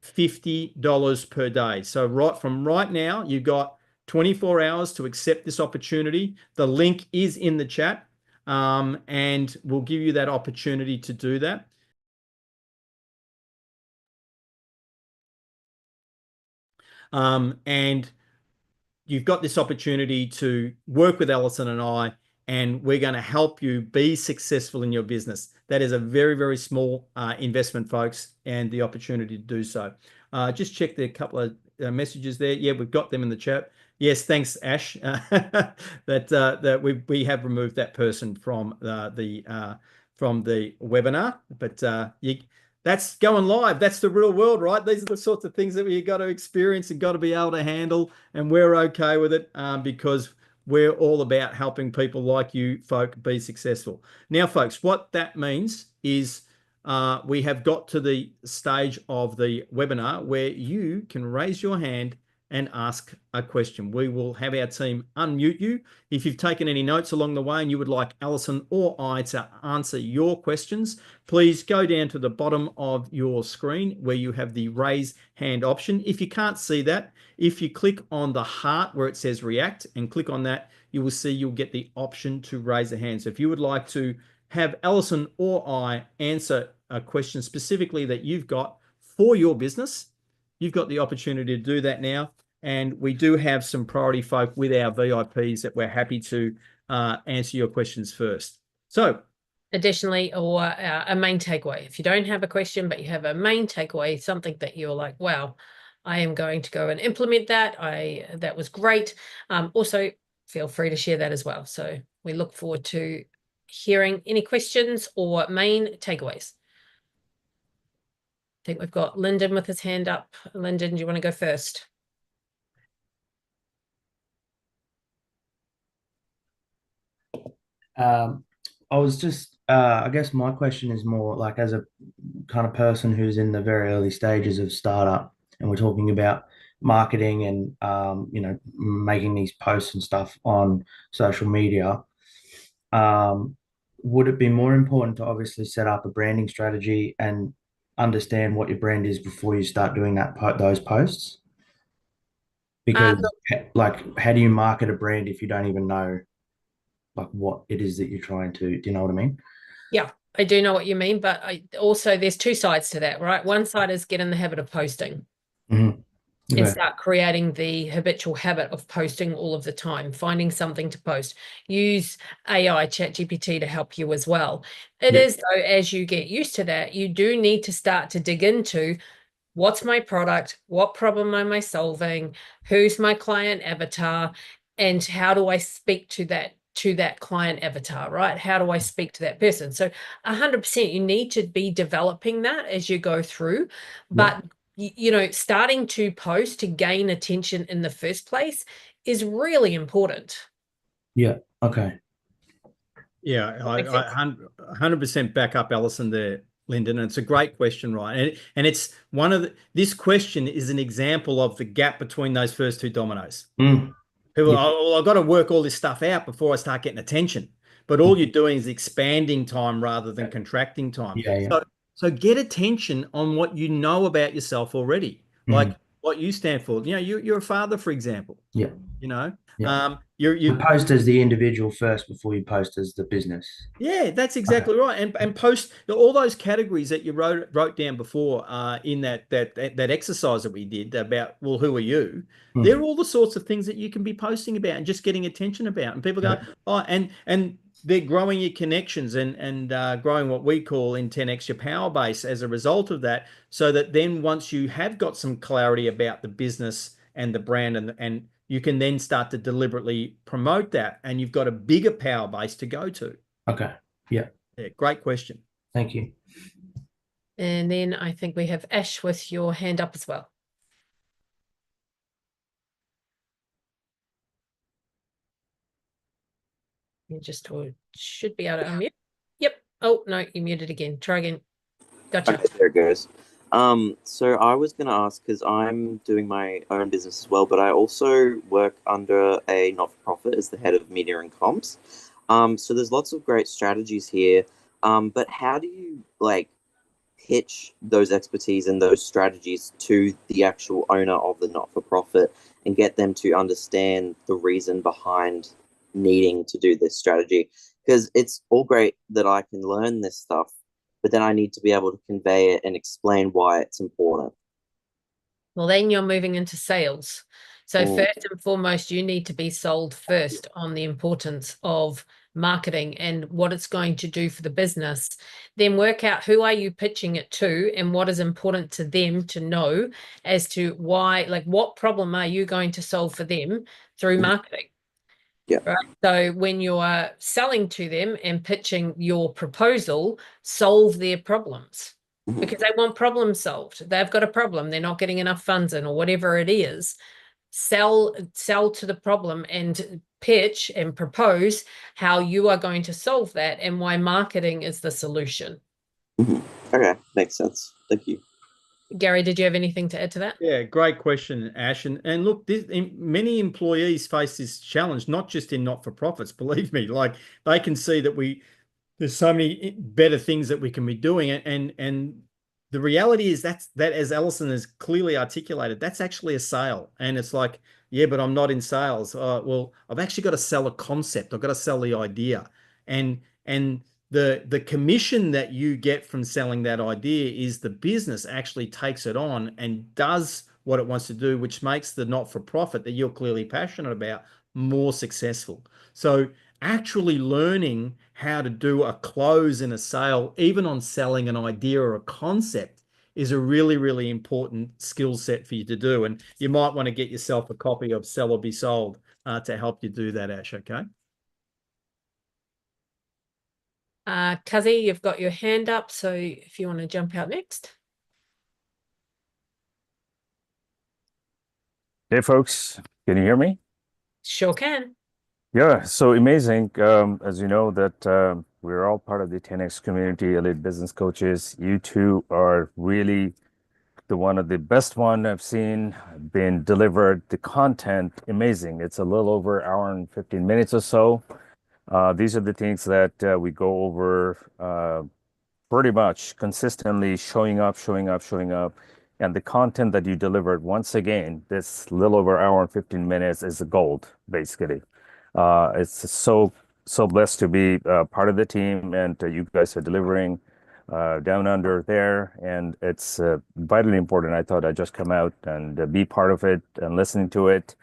$50 per day. So right now, you've got 24 hours to accept this opportunity. The link is in the chat, and we'll give you that opportunity to do that. And you've got this opportunity to work with Alison and I, and we're going to help you be successful in your business. That is a very, very small investment, folks, and the opportunity to do so. Just check the couple of messages there. Yeah, we've got them in the chat. Yes, thanks, Ash. that we have removed that person from the webinar, but that's going live. That's the real world, right? These are the sorts of things that you got to experience and got to be able to handle, and we're okay with it because we're all about helping people like you folk be successful. Now, folks, what that means is we have got to the stage of the webinar where you can raise your hand and ask a question. We will have our team unmute you. If you've taken any notes along the way and you would like Alison or I to answer your questions, please go down to the bottom of your screen where you have the raise hand option. If you can't see that, if you click on the heart where it says react and click on that, you will see you'll get the option to raise a hand. So if you would like to have Alison or I answer a question specifically that you've got for your business, you've got the opportunity to do that now. And we do have some priority folk with our VIPs that we're happy to answer your questions first. So, additionally, or a main takeaway. If you don't have a question, but you have a main takeaway, something that you're like, wow, I am going to go and implement that. That was great. Also, feel free to share that as well. So we look forward to hearing any questions or main takeaways. I think we've got Lyndon with his hand up. Lyndon, do you want to go first? I was just, I guess my question is more like, as a kind of person who's in the very early stages of startup, and we're talking about marketing and, making these posts and stuff on social media. Would it be more important to obviously set up a branding strategy and understand what your brand is before you start doing those posts? Because like, how do you market a brand if you don't even know like what it is that you're trying to, do you know what I mean? Yeah, I do know what you mean, but also there's two sides to that, right? One side is get in the habit of posting. Mm-hmm. Okay. And start creating the habitual habit of posting all of the time, finding something to post. Use AI, ChatGPT to help you as well. It is, though, as you get used to that, you do need to start to dig into what's my product, what problem am I solving, who's my client avatar, and how do I speak to to that client avatar, right? How do I speak to that person? So 100%, you need to be developing that as you go through. But, you know, starting to post to gain attention in the first place is really important. Yeah. Okay. Yeah, I 100% back up Alison there, Lyndon. And it's a great question, right? And it's one of this question is an example of the gap between those first two dominoes. Mm. People, Yeah. oh, well, I've got to work all this stuff out before I start getting attention. But all you're doing is expanding time rather than contracting time. Yeah. Yeah. So get attention on what you know about yourself already, like what you stand for. You know, you're a father, for example. Yeah. You know, Yeah. you're You post as the individual first before you post as the business. Yeah, that's Okay. exactly right. And post all those categories that you wrote down before in that exercise that we did about, well, who are you? They're all the sorts of things that you can be posting about and just getting attention about. And people go, oh, and they're growing your connections and growing what we call in 10x your power base as a result of that. So that then once you have got some clarity about the business and the brand and you can then start to deliberately promote that, and you've got a bigger power base to go to. Okay. Yeah. Yeah, great question. Thank you. And then I think we have Ash with your hand up as well. You just should be able to unmute. Yep. Oh, no, you muted again. Try again. Gotcha. Okay, there it goes. So I was going to ask, because I'm doing my own business as well, but I also work under a not-for-profit as the head of media and comms. So there's lots of great strategies here. But how do you pitch those expertise and those strategies to the actual owner of the not-for-profit and get them to understand the reason behind needing to do this strategy? Because it's all great that I can learn this stuff, but then I need to be able to convey it and explain why it's important. Well, then you're moving into sales. So first and foremost, you need to be sold first on the importance of marketing and what it's going to do for the business. Then work out who are you pitching it to and what is important to them to know as to why, what problem are you going to solve for them through marketing? Yeah. Right. So when you are selling to them and pitching your proposal, solve their problems because they want problems solved. They've got a problem. They're not getting enough funds in or whatever it is. Sell to the problem and pitch and propose how you are going to solve that and why marketing is the solution. Okay, makes sense. Thank you. Gary, did you have anything to add to that? Yeah, great question, Ash. And look, many employees face this challenge, not just in not-for-profits, believe me. Like they can see that there's so many better things that we can be doing. And the reality is that as Alison has clearly articulated, that's actually a sale. And it's like, yeah, but I'm not in sales. Well, I've actually got to sell a concept. I've got to sell the idea. And the commission that you get from selling that idea is the business actually takes it on and does what it wants to do, which makes the not-for-profit that you're clearly passionate about more successful. So actually learning how to do a close in a sale, even on selling an idea or a concept, is a really, really important skill set for you to do. And you might want to get yourself a copy of Sell or Be Sold to help you do that, Ash, okay? Kazi, you've got your hand up, so if you want to jump out next. Hey, folks, can you hear me? Sure can. Yeah, so amazing. As you know, that we're all part of the 10X community, elite business coaches. You two are really one of the best one I've seen been delivered. The content, amazing. It's a little over an hour and 15 minutes or so. These are the things that we go over pretty much consistently, showing up. And the content that you delivered, once again, this little over an hour and 15 minutes is the gold, basically. It's so blessed to be part of the team, and you guys are delivering down under there, and it's vitally important. I thought I'd just come out and be part of it and listening to it.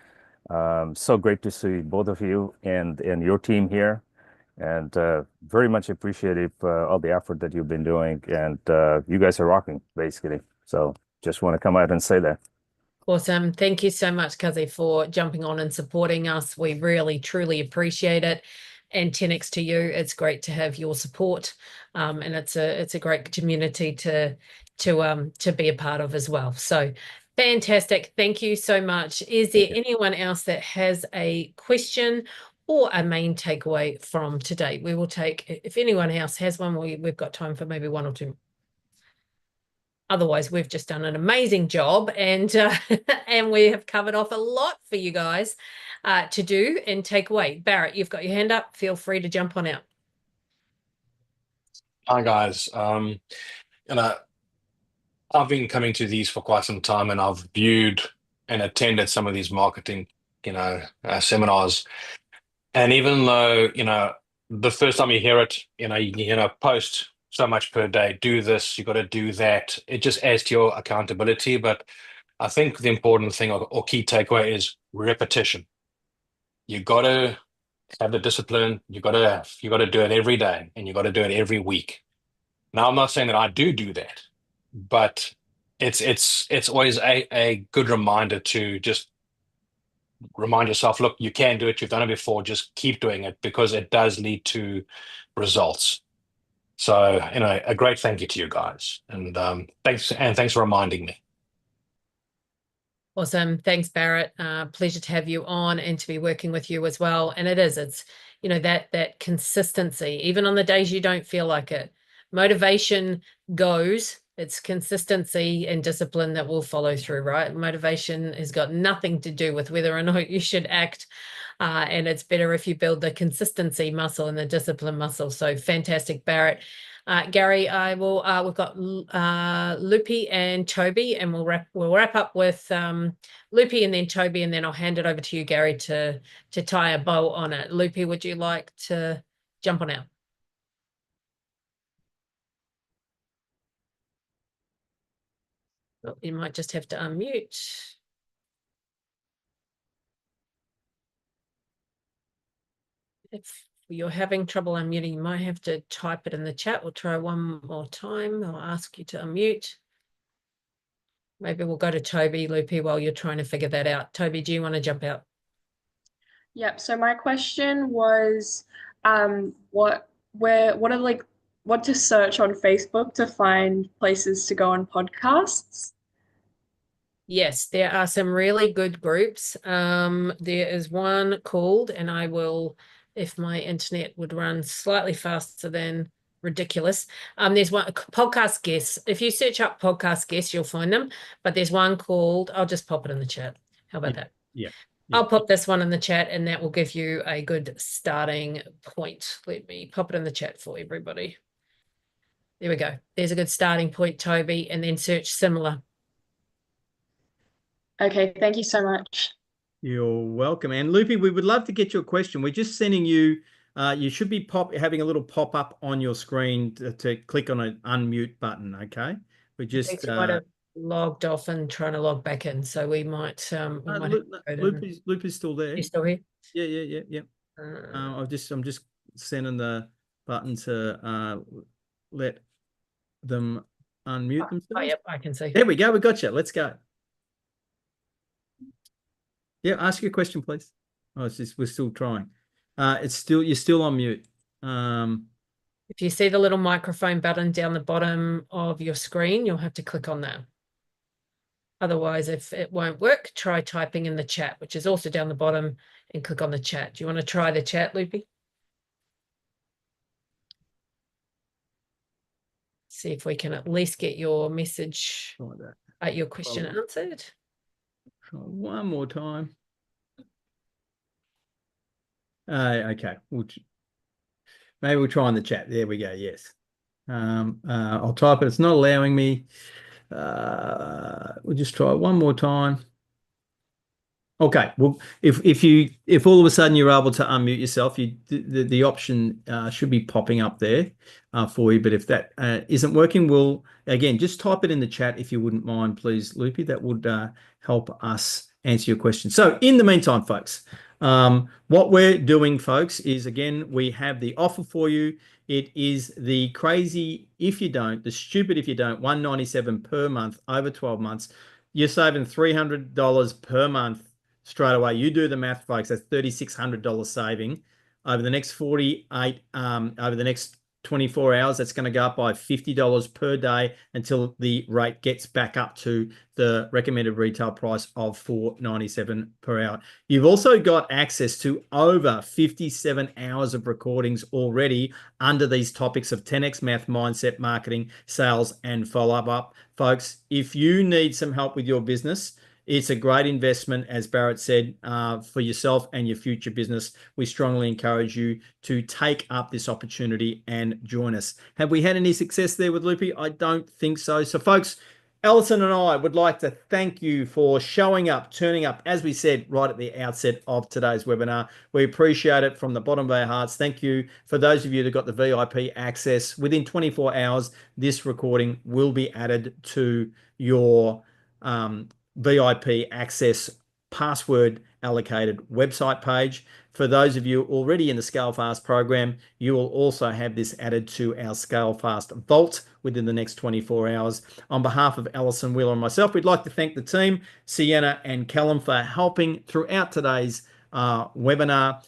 So great to see both of you and your team here, and very much appreciative all the effort that you've been doing, and you guys are rocking, basically. So just want to come out and say that. Awesome. Thank you so much, Kazi, for jumping on and supporting us. We really, truly appreciate it. and 10x to you. It's great to have your support, and it's a great community to be a part of as well. So fantastic. Thank you so much. Is there anyone else that has a question or a main takeaway from today? We will take, if anyone else has one, we've got time for maybe one or two. Otherwise, we've just done an amazing job, and and we have covered off a lot for you guys to do and take away. Barrett, you've got your hand up. Feel free to jump on out. Hi guys. I've been coming to these for quite some time, and I've viewed and attended some of these marketing, seminars. And even though, the first time you hear it, you post so much per day, do this, you got to do that. It just adds to your accountability. But I think the important thing or key takeaway is repetition. You got to have the discipline. You got to do it every day, and you got to do it every week. Now, I'm not saying that I do that, but it's always a good reminder to just remind yourself, look, you can do it. You've done it before. Just keep doing it, because it does lead to results. So, a great thank you to you guys, and thanks for reminding me. Awesome. Thanks, Barrett. Pleasure to have you on and to be working with you as well. And it's that consistency, even on the days you don't feel like it. Motivation goes. It's consistency and discipline that will follow through, right? Motivation has got nothing to do with whether or not you should act. And it's better if you build the consistency muscle and the discipline muscle. So fantastic, Barrett. Gary, we've got Loopy and Toby, and we'll wrap up with Loopy and then Toby, and then I'll hand it over to you, Gary, to tie a bow on it. Loopy, would you like to jump on out? Oh, you might just have to unmute. If you're having trouble unmuting, you might have to type it in the chat. We'll try one more time. I'll ask you to unmute. Maybe we'll go to Toby, Loopy, while you're trying to figure that out. Toby, do you want to jump out? Yep. So my question was, what to search on Facebook to find places to go on podcasts? Yes, there are some really good groups. There is one called, and I will, if my internet would run slightly faster than ridiculous. There's one, podcast guests. If you search up podcast guests, you'll find them. But there's one called, I'll just pop it in the chat. How about that? Yeah. I'll pop this one in the chat, and that will give you a good starting point. Let me pop it in the chat for everybody. There we go. There's a good starting point, Toby, and then search similar. Okay, thank you so much. You're welcome. And Loopy, we would love to get your question. We're just sending you, you should be having a little pop-up on your screen to click on an unmute button, okay? We just... You might have logged off and trying to log back in, so we might... Loopy's still there. He's still here? Yeah. I'm just sending the button to let them unmute themselves. Oh, yep, I can see. There we go. We got you. Let's go. Yeah, ask your question, please. Oh, it's just, we're still trying. You're still on mute. If you see the little microphone button down the bottom of your screen, you'll have to click on that. Otherwise, if it won't work, try typing in the chat, which is also down the bottom, and click on the chat. Do you want to try the chat, Loopy? See if we can at least get your message, your question answered. Try one more time. Okay. Maybe we'll try in the chat. There we go. Yes. I'll type it. It's not allowing me. We'll just try it one more time. Okay. Well, if all of a sudden you're able to unmute yourself, the option should be popping up there for you. But if that isn't working, we'll again just type it in the chat if you wouldn't mind, please, Loopy. That would help us answer your question. So in the meantime, folks, what we're doing, folks, is again we have the offer for you. It is the crazy if you don't, the stupid if you don't, $197 per month over 12 months. You're saving $300 per month straight away. You do the math, folks. That's $3,600 saving over the next 48, over the next 24 hours, that's going to go up by $50 per day until the rate gets back up to the recommended retail price of $4.97 per hour. You've also got access to over 57 hours of recordings already under these topics of 10x math, mindset, marketing, sales, and follow-up. Folks, if you need some help with your business, it's a great investment, as Barrett said, for yourself and your future business. We strongly encourage you to take up this opportunity and join us. Have we had any success there with Loopy? I don't think so. So, folks, Alison and I would like to thank you for showing up, turning up, as we said right at the outset of today's webinar. We appreciate it from the bottom of our hearts. Thank you for those of you that got the VIP access. Within 24 hours, this recording will be added to your VIP access password allocated website page. For those of you already in the ScaleFast program, you will also have this added to our ScaleFast Vault within the next 24 hours. On behalf of Alison Wheeler and myself, we'd like to thank the team, Sienna and Callum, for helping throughout today's webinar.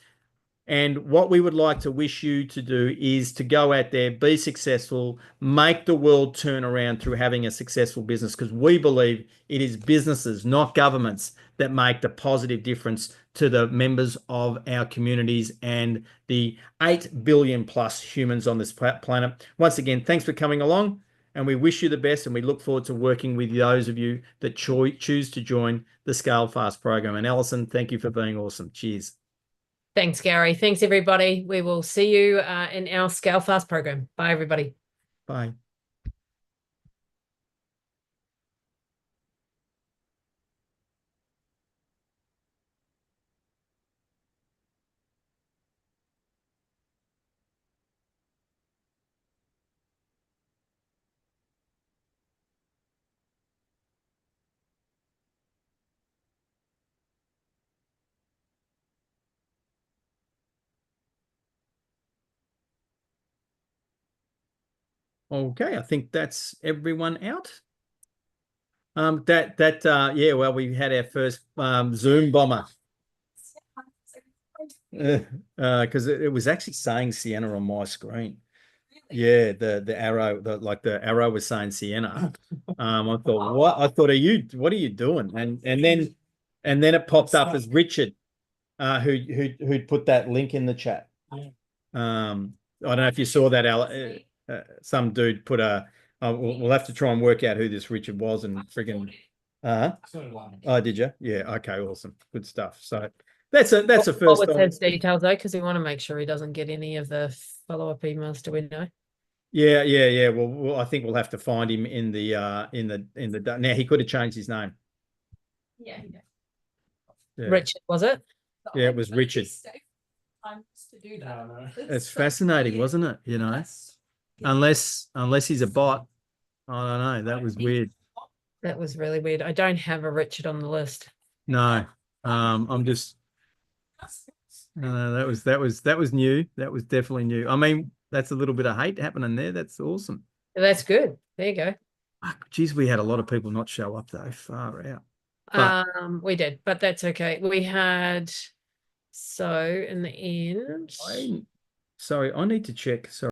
And what we would like to wish you to do is to go out there, be successful, make the world turn around through having a successful business, because we believe it is businesses, not governments, that make the positive difference to the members of our communities and the 8 billion plus humans on this planet. Once again, thanks for coming along, and we wish you the best, and we look forward to working with those of you that choose to join the ScaleFast program. And Alison, thank you for being awesome. Cheers. Thanks, Gary. Thanks, everybody. We will see you in our ScaleFast program. Bye, everybody. Bye. Okay, I think that's everyone out. Yeah, well, we had our first Zoom bomber. Because it was actually saying Sienna on my screen. Yeah, the arrow, the arrow was saying Sienna. I thought, what? I thought, what are you doing? And then it popped up as Richard, who'd put that link in the chat. I don't know if you saw that, some dude put we'll have to try and work out who this Richard was and friggin' oh, did you? Yeah, okay, awesome. Good stuff. So that's a first. What with his details though, because we want to make sure he doesn't get any of the follow-up emails, do we know? Yeah. Well, I think we'll have to find him in the now he could have changed his name. Yeah. Richard, was it? Yeah, it was Richard. It's fascinating, wasn't it? You know, unless he's a bot. I don't know. That was weird. That was really weird. I don't have a Richard on the list. No, I'm just. That was new. That was definitely new. I mean, that's a little bit of hate happening there. That's awesome. That's good. There you go. Geez, we had a lot of people not show up though. Far out. But, we did, but that's okay. We had, so in the end. Sorry, I need to check. Sorry.